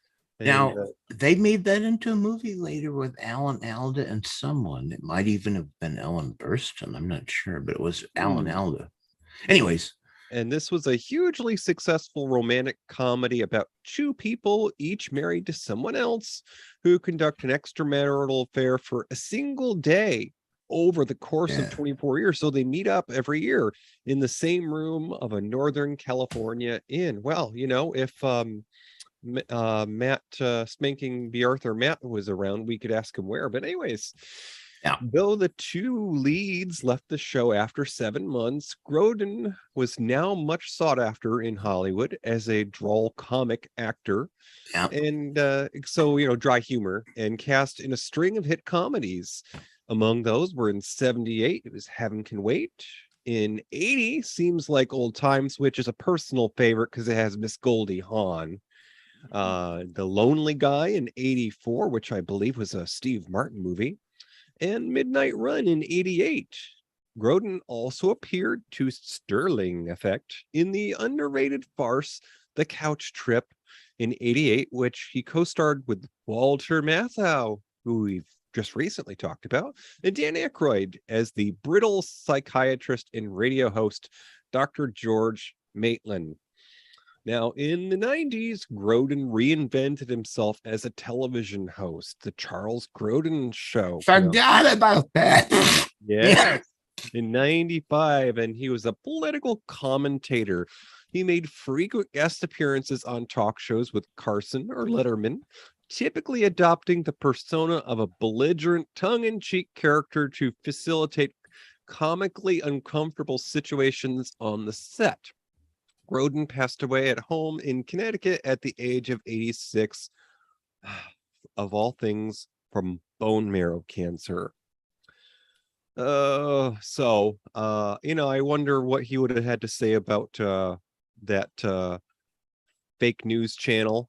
S2: Now,
S1: And,
S2: they made that into a movie later with Alan Alda and someone. It might even have been Ellen Burstyn. I'm not sure, but it was Alan Alda. Anyways.
S1: And this was a hugely successful romantic comedy about two people, each married to someone else, who conduct an extramarital affair for a single day over the course of 24 years. So they meet up every year in the same room of a Northern California inn. Well, if Matt Spanking B. Arthur Matt was around, we could ask him where. But anyways, though the two leads left the show after 7 months, Grodin was now much sought after in Hollywood as a droll comic actor. And so, dry humor, and cast in a string of hit comedies. Among those were in 78, it was Heaven Can Wait. In 80, Seems Like Old Times, which is a personal favorite because it has Miss Goldie Hawn. The Lonely Guy in 84, which I believe was a Steve Martin movie, and Midnight Run in 88. Grodin also appeared to sterling effect in the underrated farce The Couch Trip in 88, which he co-starred with Walter Matthau, who we've just recently talked about, and Dan Aykroyd as the brittle psychiatrist and radio host Dr. George Maitland. Now, in the 90s, Grodin reinvented himself as a television host, The Charles Grodin Show.
S2: Forgot about that.
S1: Yeah. In 95, and he was a political commentator. He made frequent guest appearances on talk shows with Carson or Letterman, typically adopting the persona of a belligerent, tongue-in-cheek character to facilitate comically uncomfortable situations on the set. Grodin passed away at home in Connecticut at the age of 86, of all things, from bone marrow cancer. I wonder what he would have had to say about that fake news channel.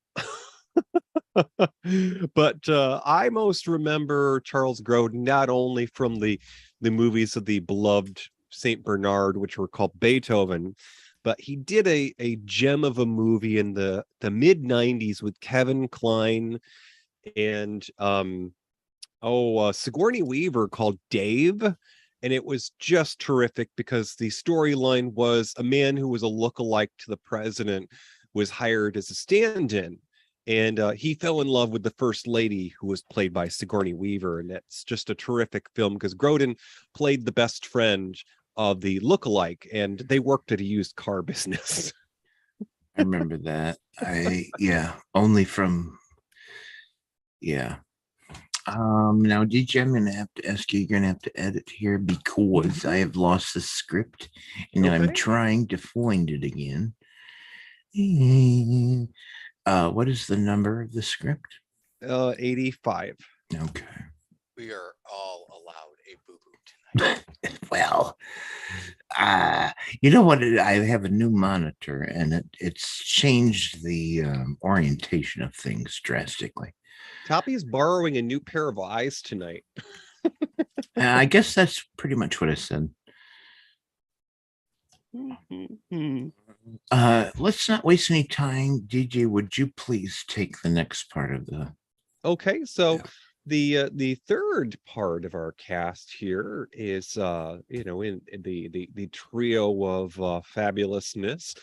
S1: But I most remember Charles Grodin not only from the movies of the beloved Saint Bernard, which were called Beethoven, but he did a gem of a movie in the mid 90s with Kevin Kline and Sigourney Weaver called Dave. And it was just terrific because the storyline was a man who was a lookalike to the president was hired as a stand-in. And he fell in love with the first lady, who was played by Sigourney Weaver. And that's just a terrific film because Grodin played the best friend of the lookalike, and they worked at a used car business.
S2: I remember that. Only from. Now, DJ, I'm going to have to ask you, you're going to have to edit here because I have lost the script and I'm trying to find it again. What is the number of the script?
S1: 85.
S2: Okay.
S3: We are all allowed a boo-boo tonight.
S2: Well, you know what? I have a new monitor and it's changed the orientation of things drastically.
S1: Toppy's borrowing a new pair of eyes tonight.
S2: I guess that's pretty much what I said. Let's not waste any time. DJ, would you please take the next part of the...
S1: Okay, so the third part of our cast here is in the trio of fabulousness.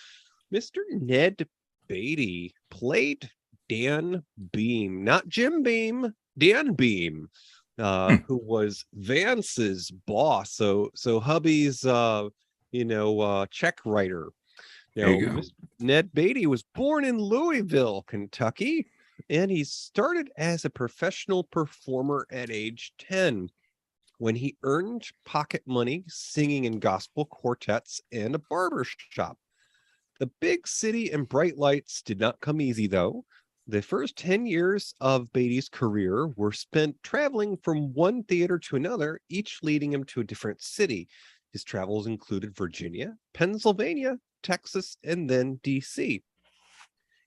S1: Mr. Ned Beatty played Dan Beam, not Jim Beam, Dan Beam, who was Vance's boss. So hubby's check writer. Ned Beatty was born in Louisville, Kentucky, and he started as a professional performer at age 10 when he earned pocket money singing in gospel quartets and a barber shop. The big city and bright lights did not come easy, though. The first 10 years of Beatty's career were spent traveling from one theater to another, each leading him to a different city. His travels included Virginia, Pennsylvania, Texas, and then DC.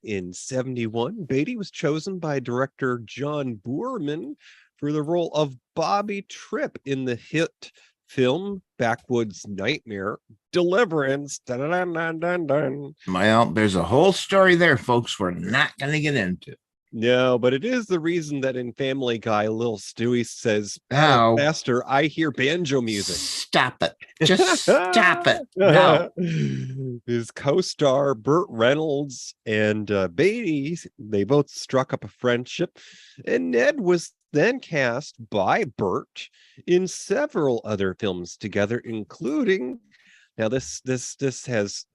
S1: In 71, Beatty was chosen by director John Boorman for the role of Bobby Tripp in the hit film Backwoods Nightmare Deliverance. Dun, dun, dun, dun, dun.
S2: Well, there's a whole story there, folks, we're not going to get into.
S1: No, but it is the reason that in Family Guy, Little Stewie says,
S2: Now,
S1: faster, I hear banjo music.
S2: stop it. Just stop it. No.
S1: His co-star Burt Reynolds and Beatty, they both struck up a friendship, and Ned was then cast by Burt in several other films together, including now this has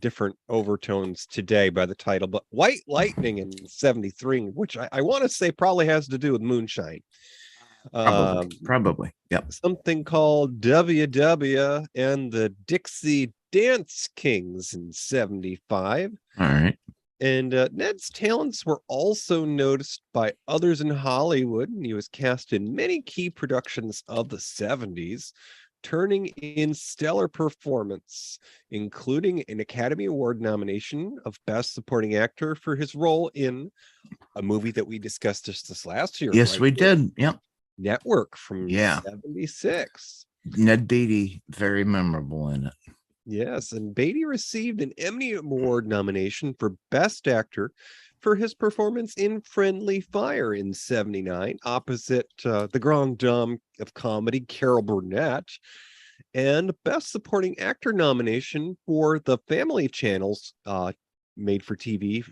S1: different overtones today by the title, but White Lightning in 73, which I want to say probably has to do with moonshine.
S2: Probably. Yep.
S1: Something called WW and the Dixie Dance Kings in 75.
S2: All right.
S1: And Ned's talents were also noticed by others in Hollywood, and he was cast in many key productions of the 70s, turning in stellar performance, including an Academy Award nomination of Best Supporting Actor for his role in a movie that we discussed just this last year.
S2: Yes, we did. Yep.
S1: Network from 76.
S2: Ned Beatty, very memorable in it.
S1: Yes, and Beatty received an Emmy Award nomination for Best Actor for his performance in Friendly Fire in 79, opposite the Grande Dame of comedy, Carol Burnett, and Best Supporting Actor nomination for the Family Channel's made-for-TV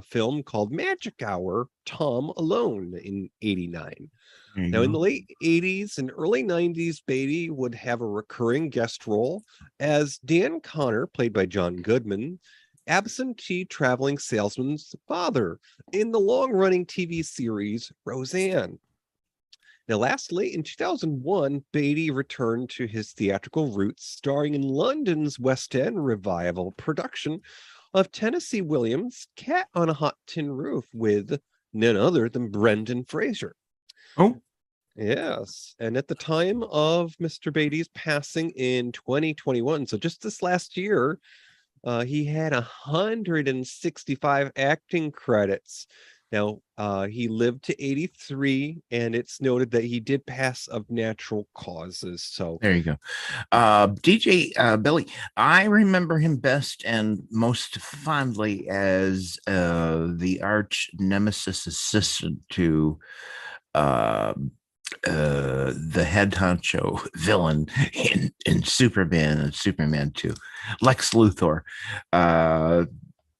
S1: film called Magic Hour, Tom Alone in 89. Now, in the late 80s and early 90s, Beatty would have a recurring guest role as Dan Connor, played by John Goodman, absentee traveling salesman's father in the long-running TV series Roseanne. Now, lastly, in 2001, Beatty returned to his theatrical roots, starring in London's West End revival production of Tennessee Williams' Cat on a Hot Tin Roof with none other than Brendan Fraser.
S2: Oh,
S1: yes. And at the time of Mr. Beatty's passing in 2021, so just this last year, he had 165 acting credits. Now, he lived to 83, and it's noted that he did pass of natural causes. So
S2: there you go. DJ Billy, I remember him best and most fondly as the arch nemesis assistant to the head honcho villain in Superman and Superman 2, Lex Luthor.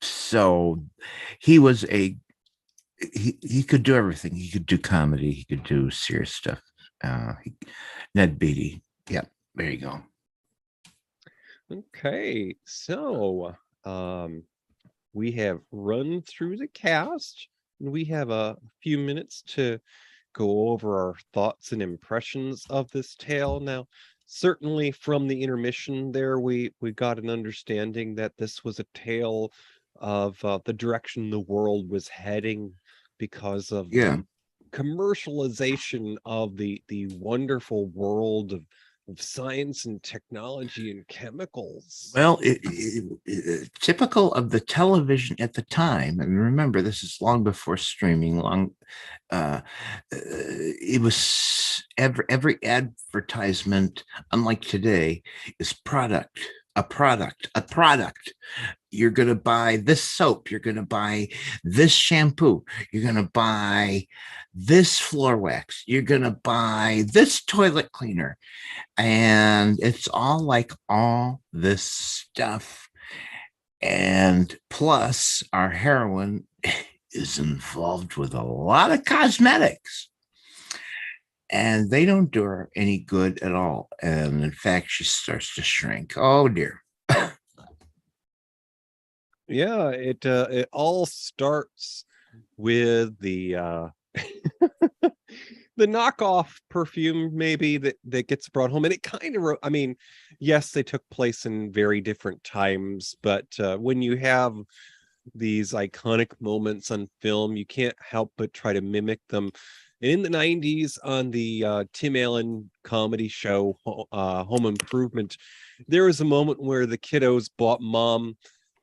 S2: So he was he could do everything. He could do comedy. He could do serious stuff. Ned Beatty. Yep. There you go.
S1: okay, so we have run through the cast, and we have a few minutes to go over our thoughts and impressions of this tale. Now, certainly from the intermission there, we got an understanding that this was a tale of the direction the world was heading because of the commercialization of the wonderful world of science and technology and chemicals.
S2: Well, typical of the television at the time, and remember, this is long before streaming. It was every advertisement, unlike today, is a product. You're going to buy this soap. You're going to buy this shampoo. You're going to buy this floor wax. You're going to buy this toilet cleaner. And it's all like all this stuff. And plus, our heroine is involved with a lot of cosmetics. And they don't do her any good at all. And in fact, she starts to shrink. Oh, dear.
S1: Yeah, it all starts with the the knockoff perfume maybe that gets brought home, and it kind of, I mean, yes, they took place in very different times, but when you have these iconic moments on film. You can't help but try to mimic them. And in the 90s, on the Tim Allen comedy show, Home Improvement, there was a moment where the kiddos bought mom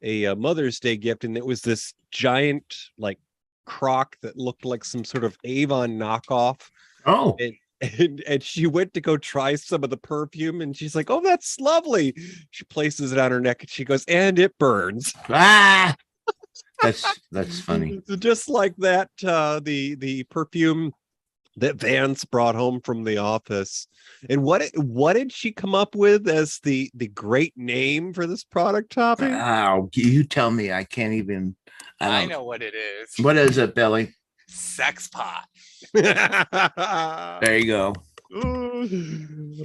S1: a Mother's Day gift, and it was this giant, like, crock that looked like some sort of Avon knockoff.
S2: Oh,
S1: And she went to go try some of the perfume, and she's like, "Oh, that's lovely." She places it on her neck, and she goes, "And it burns."
S2: ah, that's funny.
S1: Just like that, the perfume that Vance brought home from the office. And what did she come up with as the great name for this product, Toppy?
S2: Oh, you tell me. I can't even.
S3: I
S2: don't-
S3: know what it is.
S2: What is it, Billy?
S3: Sex pot.
S2: There you go.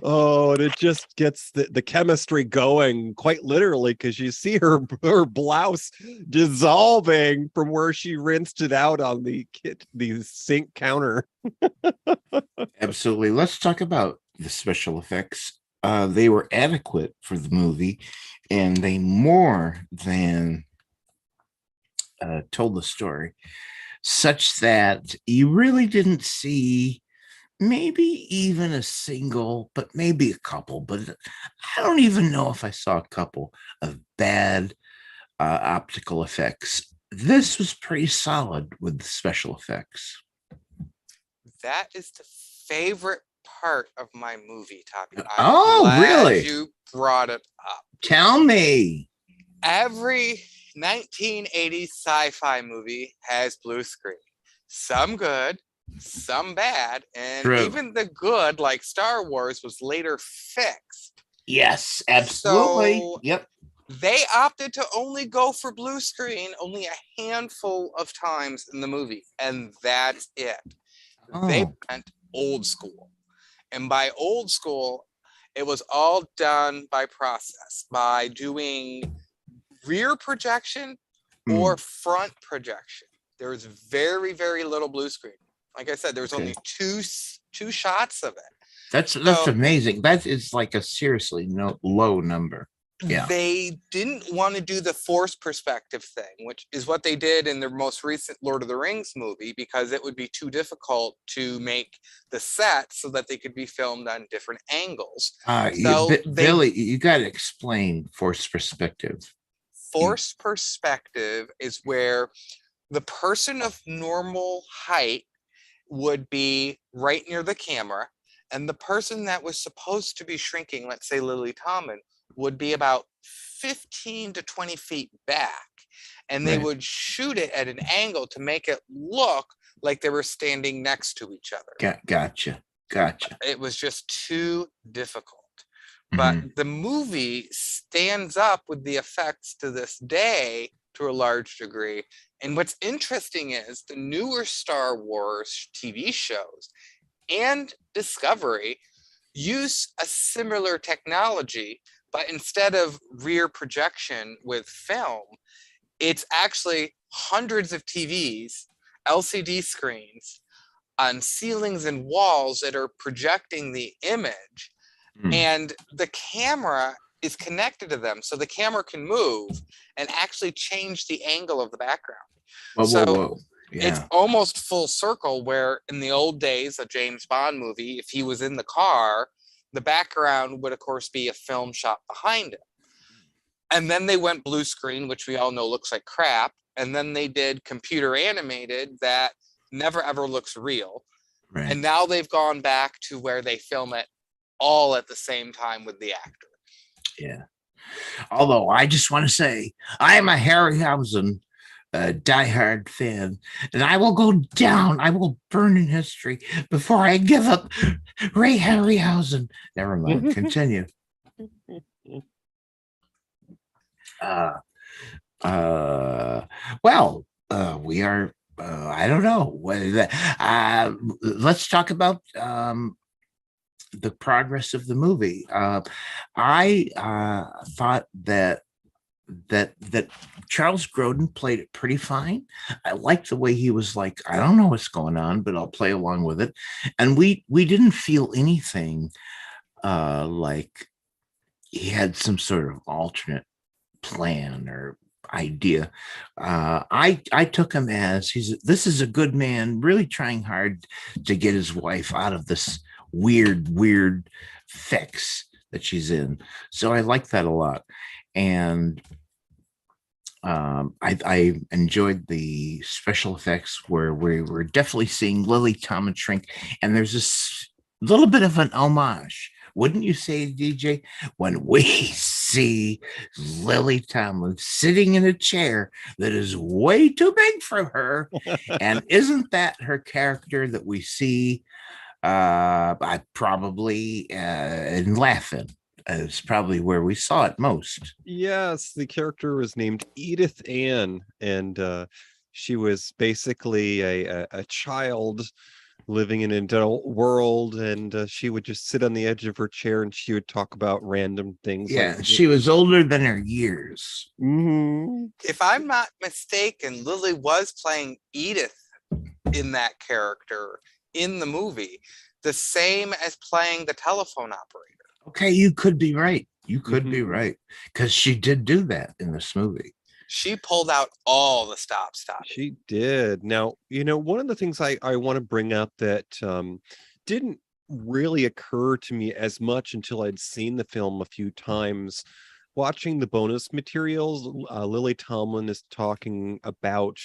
S1: Oh, and it just gets the chemistry going quite literally, because you see her blouse dissolving from where she rinsed it out on the sink counter.
S2: Absolutely. Let's talk about the special effects. They were adequate for the movie, and they more than told the story, such that you really didn't see maybe even a single, but maybe a couple, but I don't even know if I saw a couple of bad optical effects. This was pretty solid with the special effects.
S3: That is the favorite part of my movie, Toppy. I'm
S2: Oh,
S3: glad
S2: really?
S3: You brought it up.
S2: Tell me.
S3: Every 1980s sci-fi movie has blue screen. Some good, some bad, and
S2: True.
S3: even the good, like Star Wars, was later fixed.
S2: Yes, absolutely.
S3: So-
S2: Yep.
S3: They opted to only go for blue screen only a handful of times in the movie, and that's it. They
S2: Oh.
S3: went old school. And by old school, it was all done by process, by doing rear projection or front projection. There was very, very little blue screen. Like I said, there was
S2: Okay.
S3: only two shots of it.
S2: That's
S3: So-
S2: amazing. That is like a seriously low number. Yeah.
S3: They didn't want to do the forced perspective thing, which is what they did in their most recent Lord of the Rings movie, because it would be too difficult to make the set so that they could be filmed on different angles. So they-
S2: Billy, you got to explain forced perspective.
S3: Forced perspective is where the person of normal height would be right near the camera, and the person that was supposed to be shrinking, let's say Lily Tomlin, would be about 15 to 20 feet back, and they
S2: Right.
S3: would shoot it at an angle to make it look like they were standing next to each other.
S2: Gotcha.
S3: It was just too difficult.
S2: Mhm.
S3: But the movie stands up with the effects to this day to a large degree. And what's interesting is the newer Star Wars TV shows and Discovery use a similar technology, but instead of rear projection with film, it's actually hundreds of TVs, LCD screens on ceilings and walls that are projecting the image.
S2: Mm.
S3: And the camera is connected to them, so the camera can move and actually change the angle of the background.
S2: Whoa.
S3: It's
S2: Yeah.
S3: almost full circle, where in the old days, a James Bond movie, if he was in the car, the background would of course be a film shot behind him. And then they went blue screen, which we all know looks like crap. And then they did computer animated that never ever looks real.
S2: Right.
S3: And now they've gone back to where they film it all at the same time with the actor.
S2: Yeah. Although I just want to say, I am a Harryhausen diehard fan, and I will go down. I will burn in history before I give up Ray Harryhausen. Never mind. Continue. We are. I don't know. Let's talk about the progress of the movie. I thought that Charles Grodin played it pretty fine. I liked the way he was like, I don't know what's going on, but I'll play along with it. And we didn't feel anything like he had some sort of alternate plan, or idea. I took him as this is a good man, really trying hard to get his wife out of this weird fix that she's in. So I like that a lot. And I enjoyed the special effects where we were definitely seeing Lily Tomlin shrink, and there's this little bit of an homage, wouldn't you say, DJ, when we see Lily Tomlin sitting in a chair that is way too big for her, and isn't that her character that we see? I probably in Laughing. Is probably where we saw it most.
S1: Yes, the character was named Edith Ann, and she was basically a child living in an adult world, and she would just sit on the edge of her chair and she would talk about random things.
S2: Yeah, she was older than her years.
S1: Mm-hmm.
S3: If I'm not mistaken, Lily was playing Edith in that character in the movie, the same as playing the telephone operator.
S2: Okay, you could be right. You could be right, because she did do that in this movie.
S3: She pulled out all the stop.
S1: She did. Now, one of the things I want to bring up that didn't really occur to me as much until I'd seen the film a few times. Watching the bonus materials, Lily Tomlin is talking about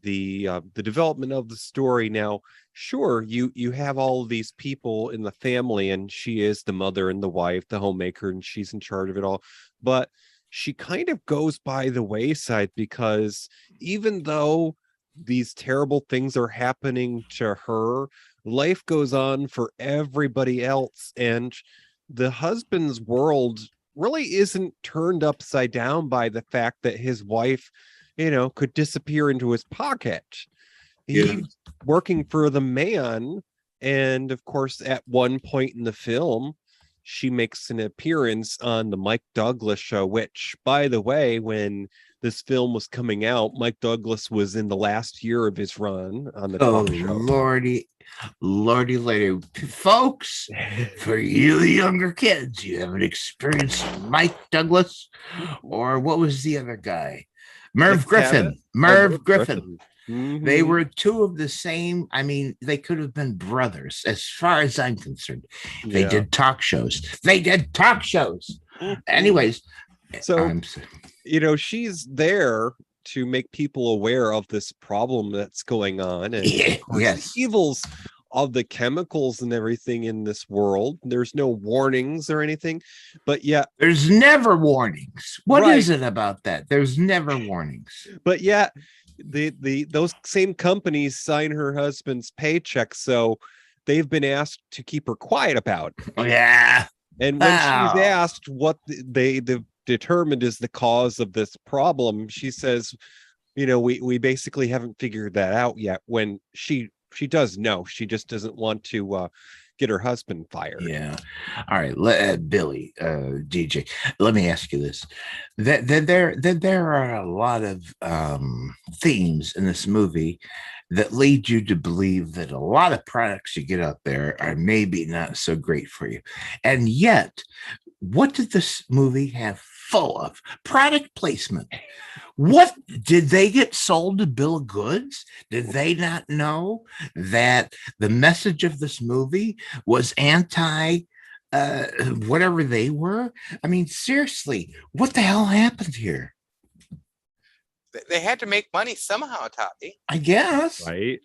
S1: the development of the story. Now, sure, you have all of these people in the family, and she is the mother and the wife, the homemaker, and she's in charge of it all. But she kind of goes by the wayside, because even though these terrible things are happening to her, life goes on for everybody else, and the husband's world really isn't turned upside down by the fact that his wife could disappear into his pocket. He's working for the man. And of course, at one point in the film, she makes an appearance on the Mike Douglas show, which, by the way, when this film was coming out, Mike Douglas was in the last year of his run on the talk show.
S2: Lordy, folks, for you younger kids, you haven't experienced Mike Douglas, or what was the other guy? Merv Griffin.
S1: Mm-hmm.
S2: They were two of the same. I mean, they could have been brothers, as far as I'm concerned. They did talk shows. Anyways,
S1: so she's there to make people aware of this problem that's going on, and the evils of the chemicals and everything in this world. There's no warnings or anything, but yet
S2: there's never warnings. What is it about that? There's never warnings.
S1: But yet those same companies sign her husband's paycheck, so they've been asked to keep her quiet about it.
S2: Yeah.
S1: And when she's asked what they determined is the cause of this problem, she says, we basically haven't figured that out yet, when she does know. She just doesn't want to get her husband fired.
S2: Yeah. All right, Billy, DJ, let me ask you this. There are a lot of themes in this movie that lead you to believe that a lot of products you get out there are maybe not so great for you. And yet, what did this movie have full of? Product placement. What did they get sold a bill of goods? Did they not know that the message of this movie was anti whatever they were? I mean, seriously, what the hell happened here?
S3: They had to make money somehow, Toppy.
S2: I guess.
S1: Right.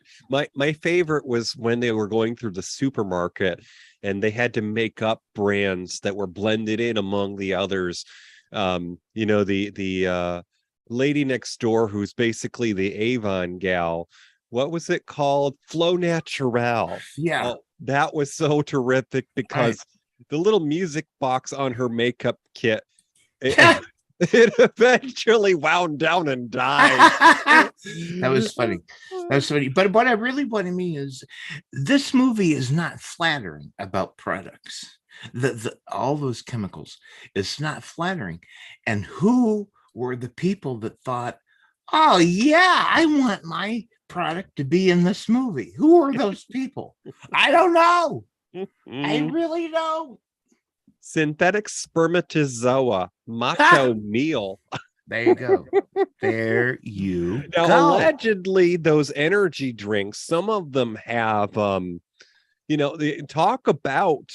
S1: My favorite was when they were going through the supermarket and they had to make up brands that were blended in among the others. The lady next door, who's basically the Avon gal. What was it called? Flow Natural.
S2: Yeah.
S1: That was so terrific, because the little music box on her makeup kit, it eventually wound down and died.
S2: That was funny. But what I really want to mean is, this movie is not flattering about products. All those chemicals, it's not flattering. And who were the people that thought, oh yeah, I want my product to be in this movie? Who are those people? I don't know. I really don't.
S1: Synthetic spermatozoa, macho meal.
S2: There you go. There you
S1: Now,
S2: go.
S1: allegedly, those energy drinks, some of them have, they talk about,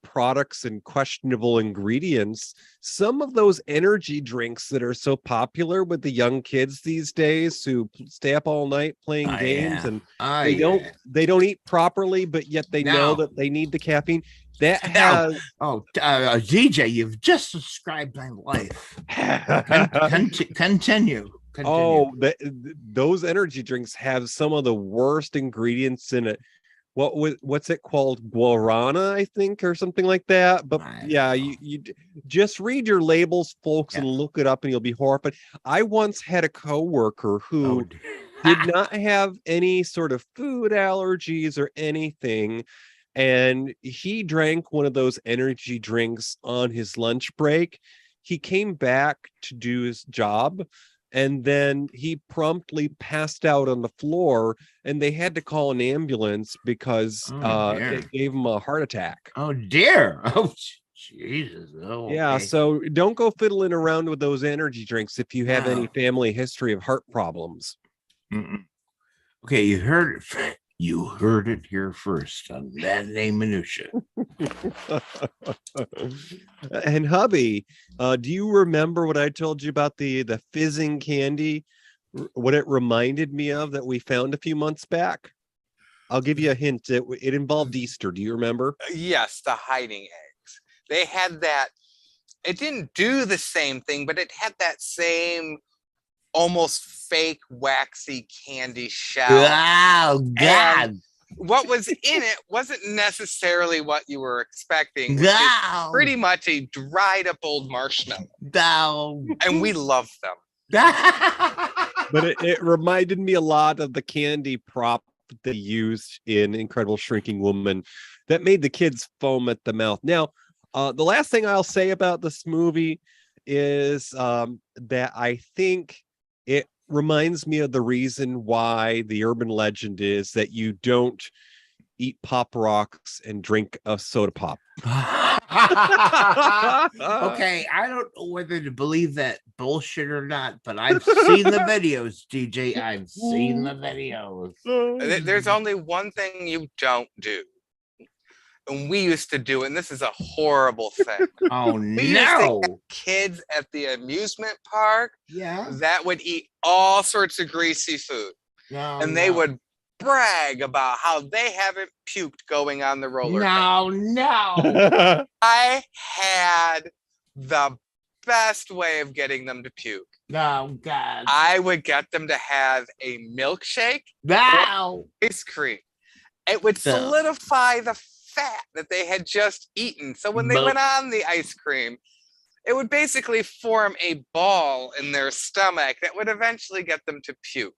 S1: products and questionable ingredients. Some of those energy drinks that are so popular with the young kids these days who stay up all night playing games and they don't eat properly, but yet they know that they need the caffeine. That has
S2: DJ, you've just described my life. Continue.
S1: Oh, those energy drinks have some of the worst ingredients in it. What's it called? Guarana, I think, or something like that. But yeah, you just read your labels, folks, and look it up, and you'll be horrified. I once had a coworker who did not have any sort of food allergies or anything, and he drank one of those energy drinks on his lunch break. He came back to do his job, and then he promptly passed out on the floor, and they had to call an ambulance because it gave him a heart attack.
S2: Oh dear. Oh Jesus. Oh,
S1: yeah. So don't go fiddling around with those energy drinks if you have any family history of heart problems.
S2: Okay, you heard it. You heard it here first on That Name Minutia.
S1: And hubby, do you remember what I told you about the fizzing candy? What it reminded me of that we found a few months back? I'll give you a hint. It involved Easter. Do you remember?
S3: Yes, the hiding eggs. They had that. It didn't do the same thing, but it had that same almost fake waxy candy shell.
S2: Oh God.
S3: And what was in it wasn't necessarily what you were expecting, which is pretty much a dried up old marshmallow. And we love them.
S1: But it reminded me a lot of the candy prop they used in Incredible Shrinking Woman that made the kids foam at the mouth. Now, the last thing I'll say about this movie is that I think it reminds me of the reason why the urban legend is that you don't eat Pop Rocks and drink a soda pop.
S2: Okay, I don't know whether to believe that bullshit or not, but I've seen the videos, DJ. I've seen the videos.
S3: There's only one thing you don't do. And we used to do it, and this is a horrible thing.
S2: Oh,
S3: we used to have kids at the amusement park that would eat all sorts of greasy food. And they would brag about how they haven't puked going on the roller coaster. I had the best way of getting them to puke.
S2: Oh, God.
S3: I would get them to have a milkshake
S2: or
S3: ice cream. It would solidify the fat that they had just eaten. So when they went on the ice cream, it would basically form a ball in their stomach that would eventually get them to puke.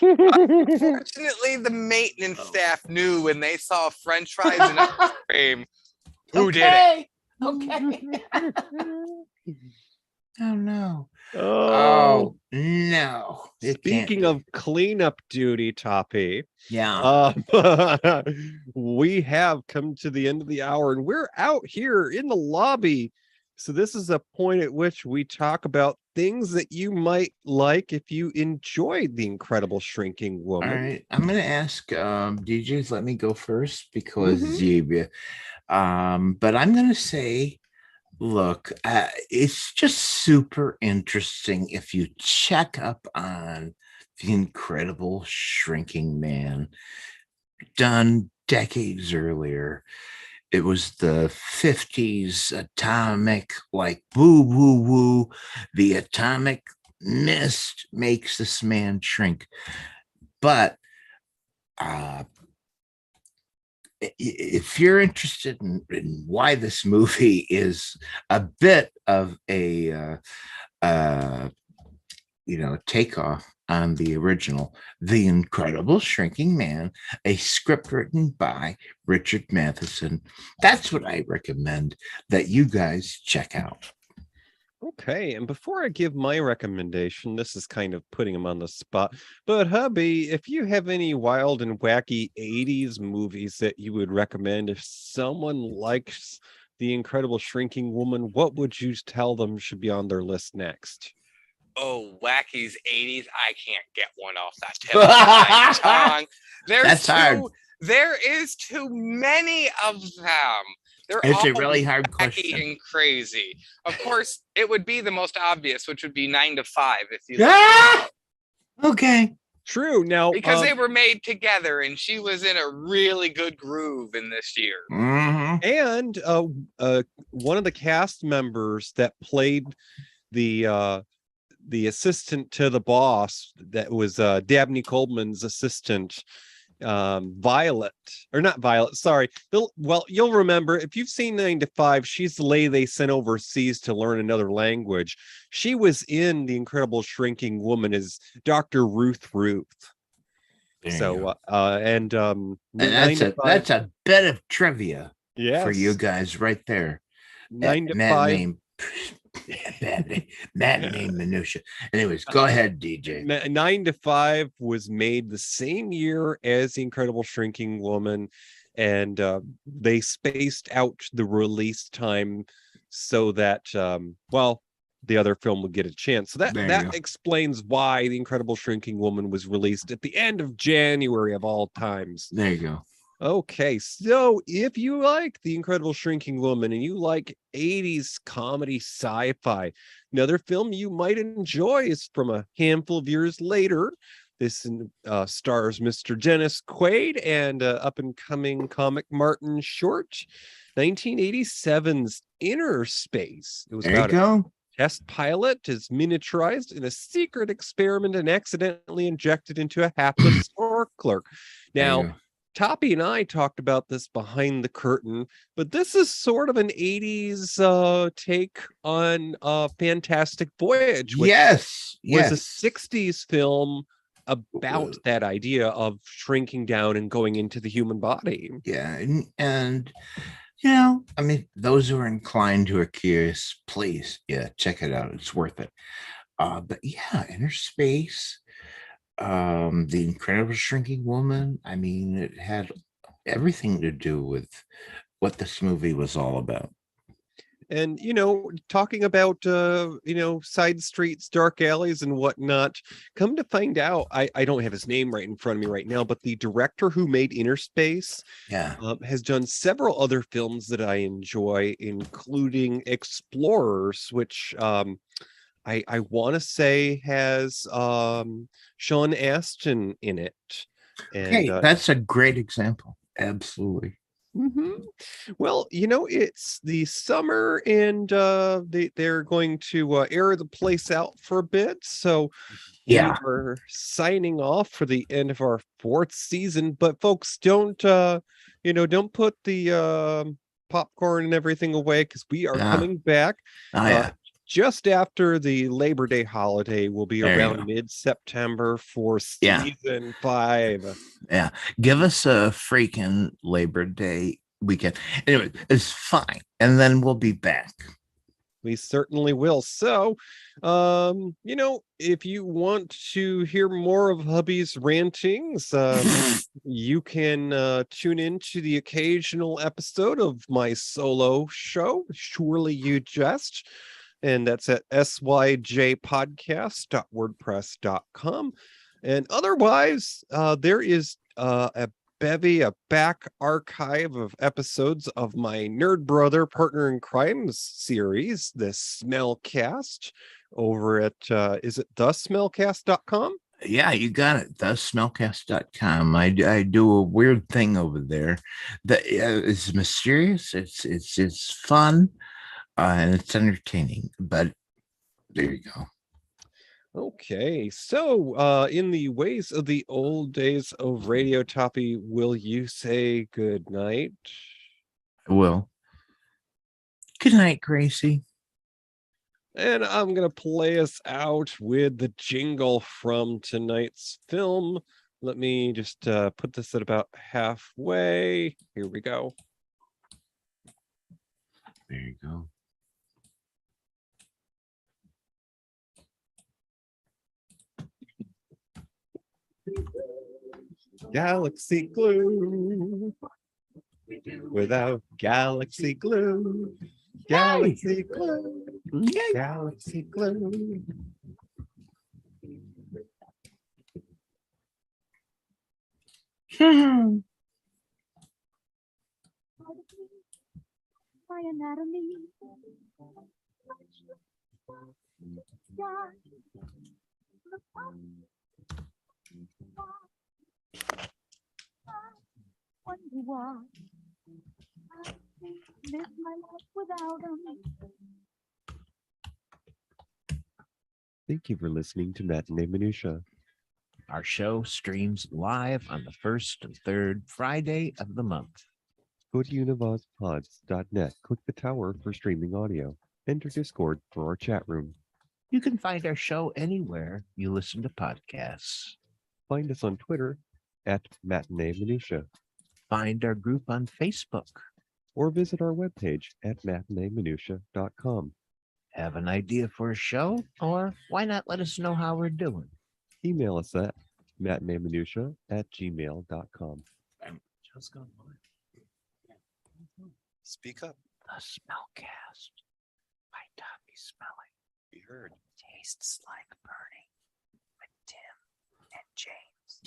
S3: Unfortunately, the maintenance staff knew when they saw French fries and ice cream who did it.
S2: Okay. Oh no.
S1: Oh
S2: no.
S1: Speaking of cleanup duty, Toppy.
S2: Yeah.
S1: We have come to the end of the hour and we're out here in the lobby. So this is a point at which we talk about things that you might like if you enjoyed The Incredible Shrinking Woman.
S2: All right. I'm going to ask DJs, let me go first because but I'm going to say, look, it's just super interesting if you check up on The Incredible Shrinking Man, done decades earlier. It was the 50s atomic, like woo, woo, woo. The atomic mist makes this man shrink. But if you're interested in why this movie is a bit of a takeoff on the original, The Incredible Shrinking Man, a script written by Richard Matheson, that's what I recommend that you guys check out.
S1: Okay, and before I give my recommendation, this is kind of putting him on the spot, but hubby, if you have any wild and wacky 80s movies that you would recommend if someone likes The Incredible Shrinking Woman, what would you tell them should be on their list next?
S3: Oh, Wacky's 80s. I can't get one off that tip of my tongue.
S2: That's hard.
S3: There is too many of them. They're
S2: It's
S3: all
S2: a really hard
S3: wacky
S2: question.
S3: and crazy. Of course, it would be the most obvious, which would be 9 to 5 if you
S2: Ah! Okay.
S1: True. Now,
S3: because they were made together and she was in a really good groove in this year.
S2: Mhm.
S1: and one of the cast members that played the assistant to the boss, that was Dabney Coleman's assistant, Violet, or not Violet, sorry. Well, you'll remember if you've seen 9 to 5, she's the lady they sent overseas to learn another language. She was in The Incredible Shrinking Woman as Dr. Ruth.
S2: There you
S1: So
S2: go.
S1: and
S2: And
S1: 9 to 5,
S2: that's a bit of trivia
S1: yes,
S2: for you guys right there.
S1: 9 to
S2: Matt
S1: 5.
S2: name, Matt name minutia. Anyways, go ahead, DJ.
S1: 9 to 5 was made the same year as The Incredible Shrinking Woman, and they spaced out the release time so that the other film would get a chance. So
S2: There you
S1: that
S2: go.
S1: explains why The Incredible Shrinking Woman was released at the end of January of all times.
S2: There you go.
S1: Okay, so if you like The Incredible Shrinking Woman and you like 80s comedy sci-fi, another film you might enjoy is from a handful of years later. This stars Mr. Dennis Quaid and up-and-coming comic Martin Short, 1987's Inner Space. It was
S2: There you
S1: about a
S2: go.
S1: test pilot is miniaturized in a secret experiment and accidentally injected into a hapless store clerk.
S2: There you
S1: Now,
S2: go.
S1: Toppy and I talked about this behind the curtain, but this is sort of an 80s take on Fantastic Voyage, which
S2: Yes.
S1: was a
S2: Yes.
S1: 60s film about that idea of shrinking down and going into the human body.
S2: Yeah. And you know, I mean, those who are inclined, who are curious, please, yeah, check it out. It's worth it. But yeah, Inner Space, The Incredible Shrinking Woman. I mean, it had everything to do with what this movie was all about.
S1: And, talking about, side streets, dark alleys and whatnot, come to find out, I don't have his name right in front of me right now, but the director who made Inner Space
S2: Yeah.
S1: has done several other films that I enjoy, including Explorers, which I want to say has Sean Astin in it. And
S2: Hey, that's a great example. Absolutely.
S1: Well, it's the summer, and they're going to air the place out for a bit. So
S2: Yeah.
S1: we are signing off for the end of our 4th season. But folks, don't put the popcorn and everything away, because we are coming back.
S2: Oh, yeah.
S1: Just after the Labor Day holiday will be
S2: There you
S1: around
S2: go.
S1: mid-September for
S2: Yeah.
S1: season 5.
S2: Yeah. Give us a freaking Labor Day weekend. Anyway, it's fine. And then we'll be back.
S1: We certainly will. So, if you want to hear more of hubby's rantings, you can tune into the occasional episode of my solo show, Surely You Jest. And that's at syjpodcast.wordpress.com. And otherwise, there is a back archive of episodes of my Nerd Brother Partner in Crimes series, the Smellcast, over at, is it thesmellcast.com?
S2: Yeah, you got it. Thesmellcast.com. I do a weird thing over there that is mysterious. It's fun. And it's entertaining, but there you go.
S1: Okay, so in the ways of the old days of Radio Toppy, will you say good night?
S2: I will. Good night, Gracie.
S1: And I'm going to play us out with the jingle from tonight's film. Let me just put this at about halfway. Here we go.
S2: There you go.
S1: Galaxy glue.
S6: We do
S1: without galaxy glue. Galaxy glue.
S2: Yay.
S1: Galaxy glue.
S5: My anatomy. Wonder why I live my life without him.
S1: Thank you for listening to Matinee Minutia.
S2: Our show streams live on the first and third Friday of the month.
S1: Go to univazpods.net, click the tower for streaming audio. Enter Discord for our chat room.
S2: You can find our show anywhere you listen to podcasts.
S1: Find us on Twitter at Matinee Minutia,
S2: Find our group on Facebook.
S1: or visit our webpage at matineeminutia.com.
S2: Have an idea for a show? Or why not let us know how we're doing?
S1: Email us at matineeminutia@gmail.com.
S3: Speak up.
S2: The Smellcast by Tommy Smelling.
S3: Be heard.
S2: Tastes like burning with Tim and James.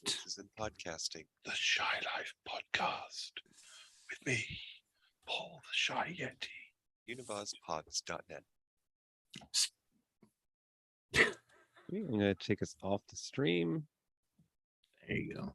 S3: This is in podcasting.
S10: The Shy Life Podcast with me, Paul the Shy Yeti.
S3: Univazpods.net.
S1: I'm going to take us off the stream.
S2: There you go.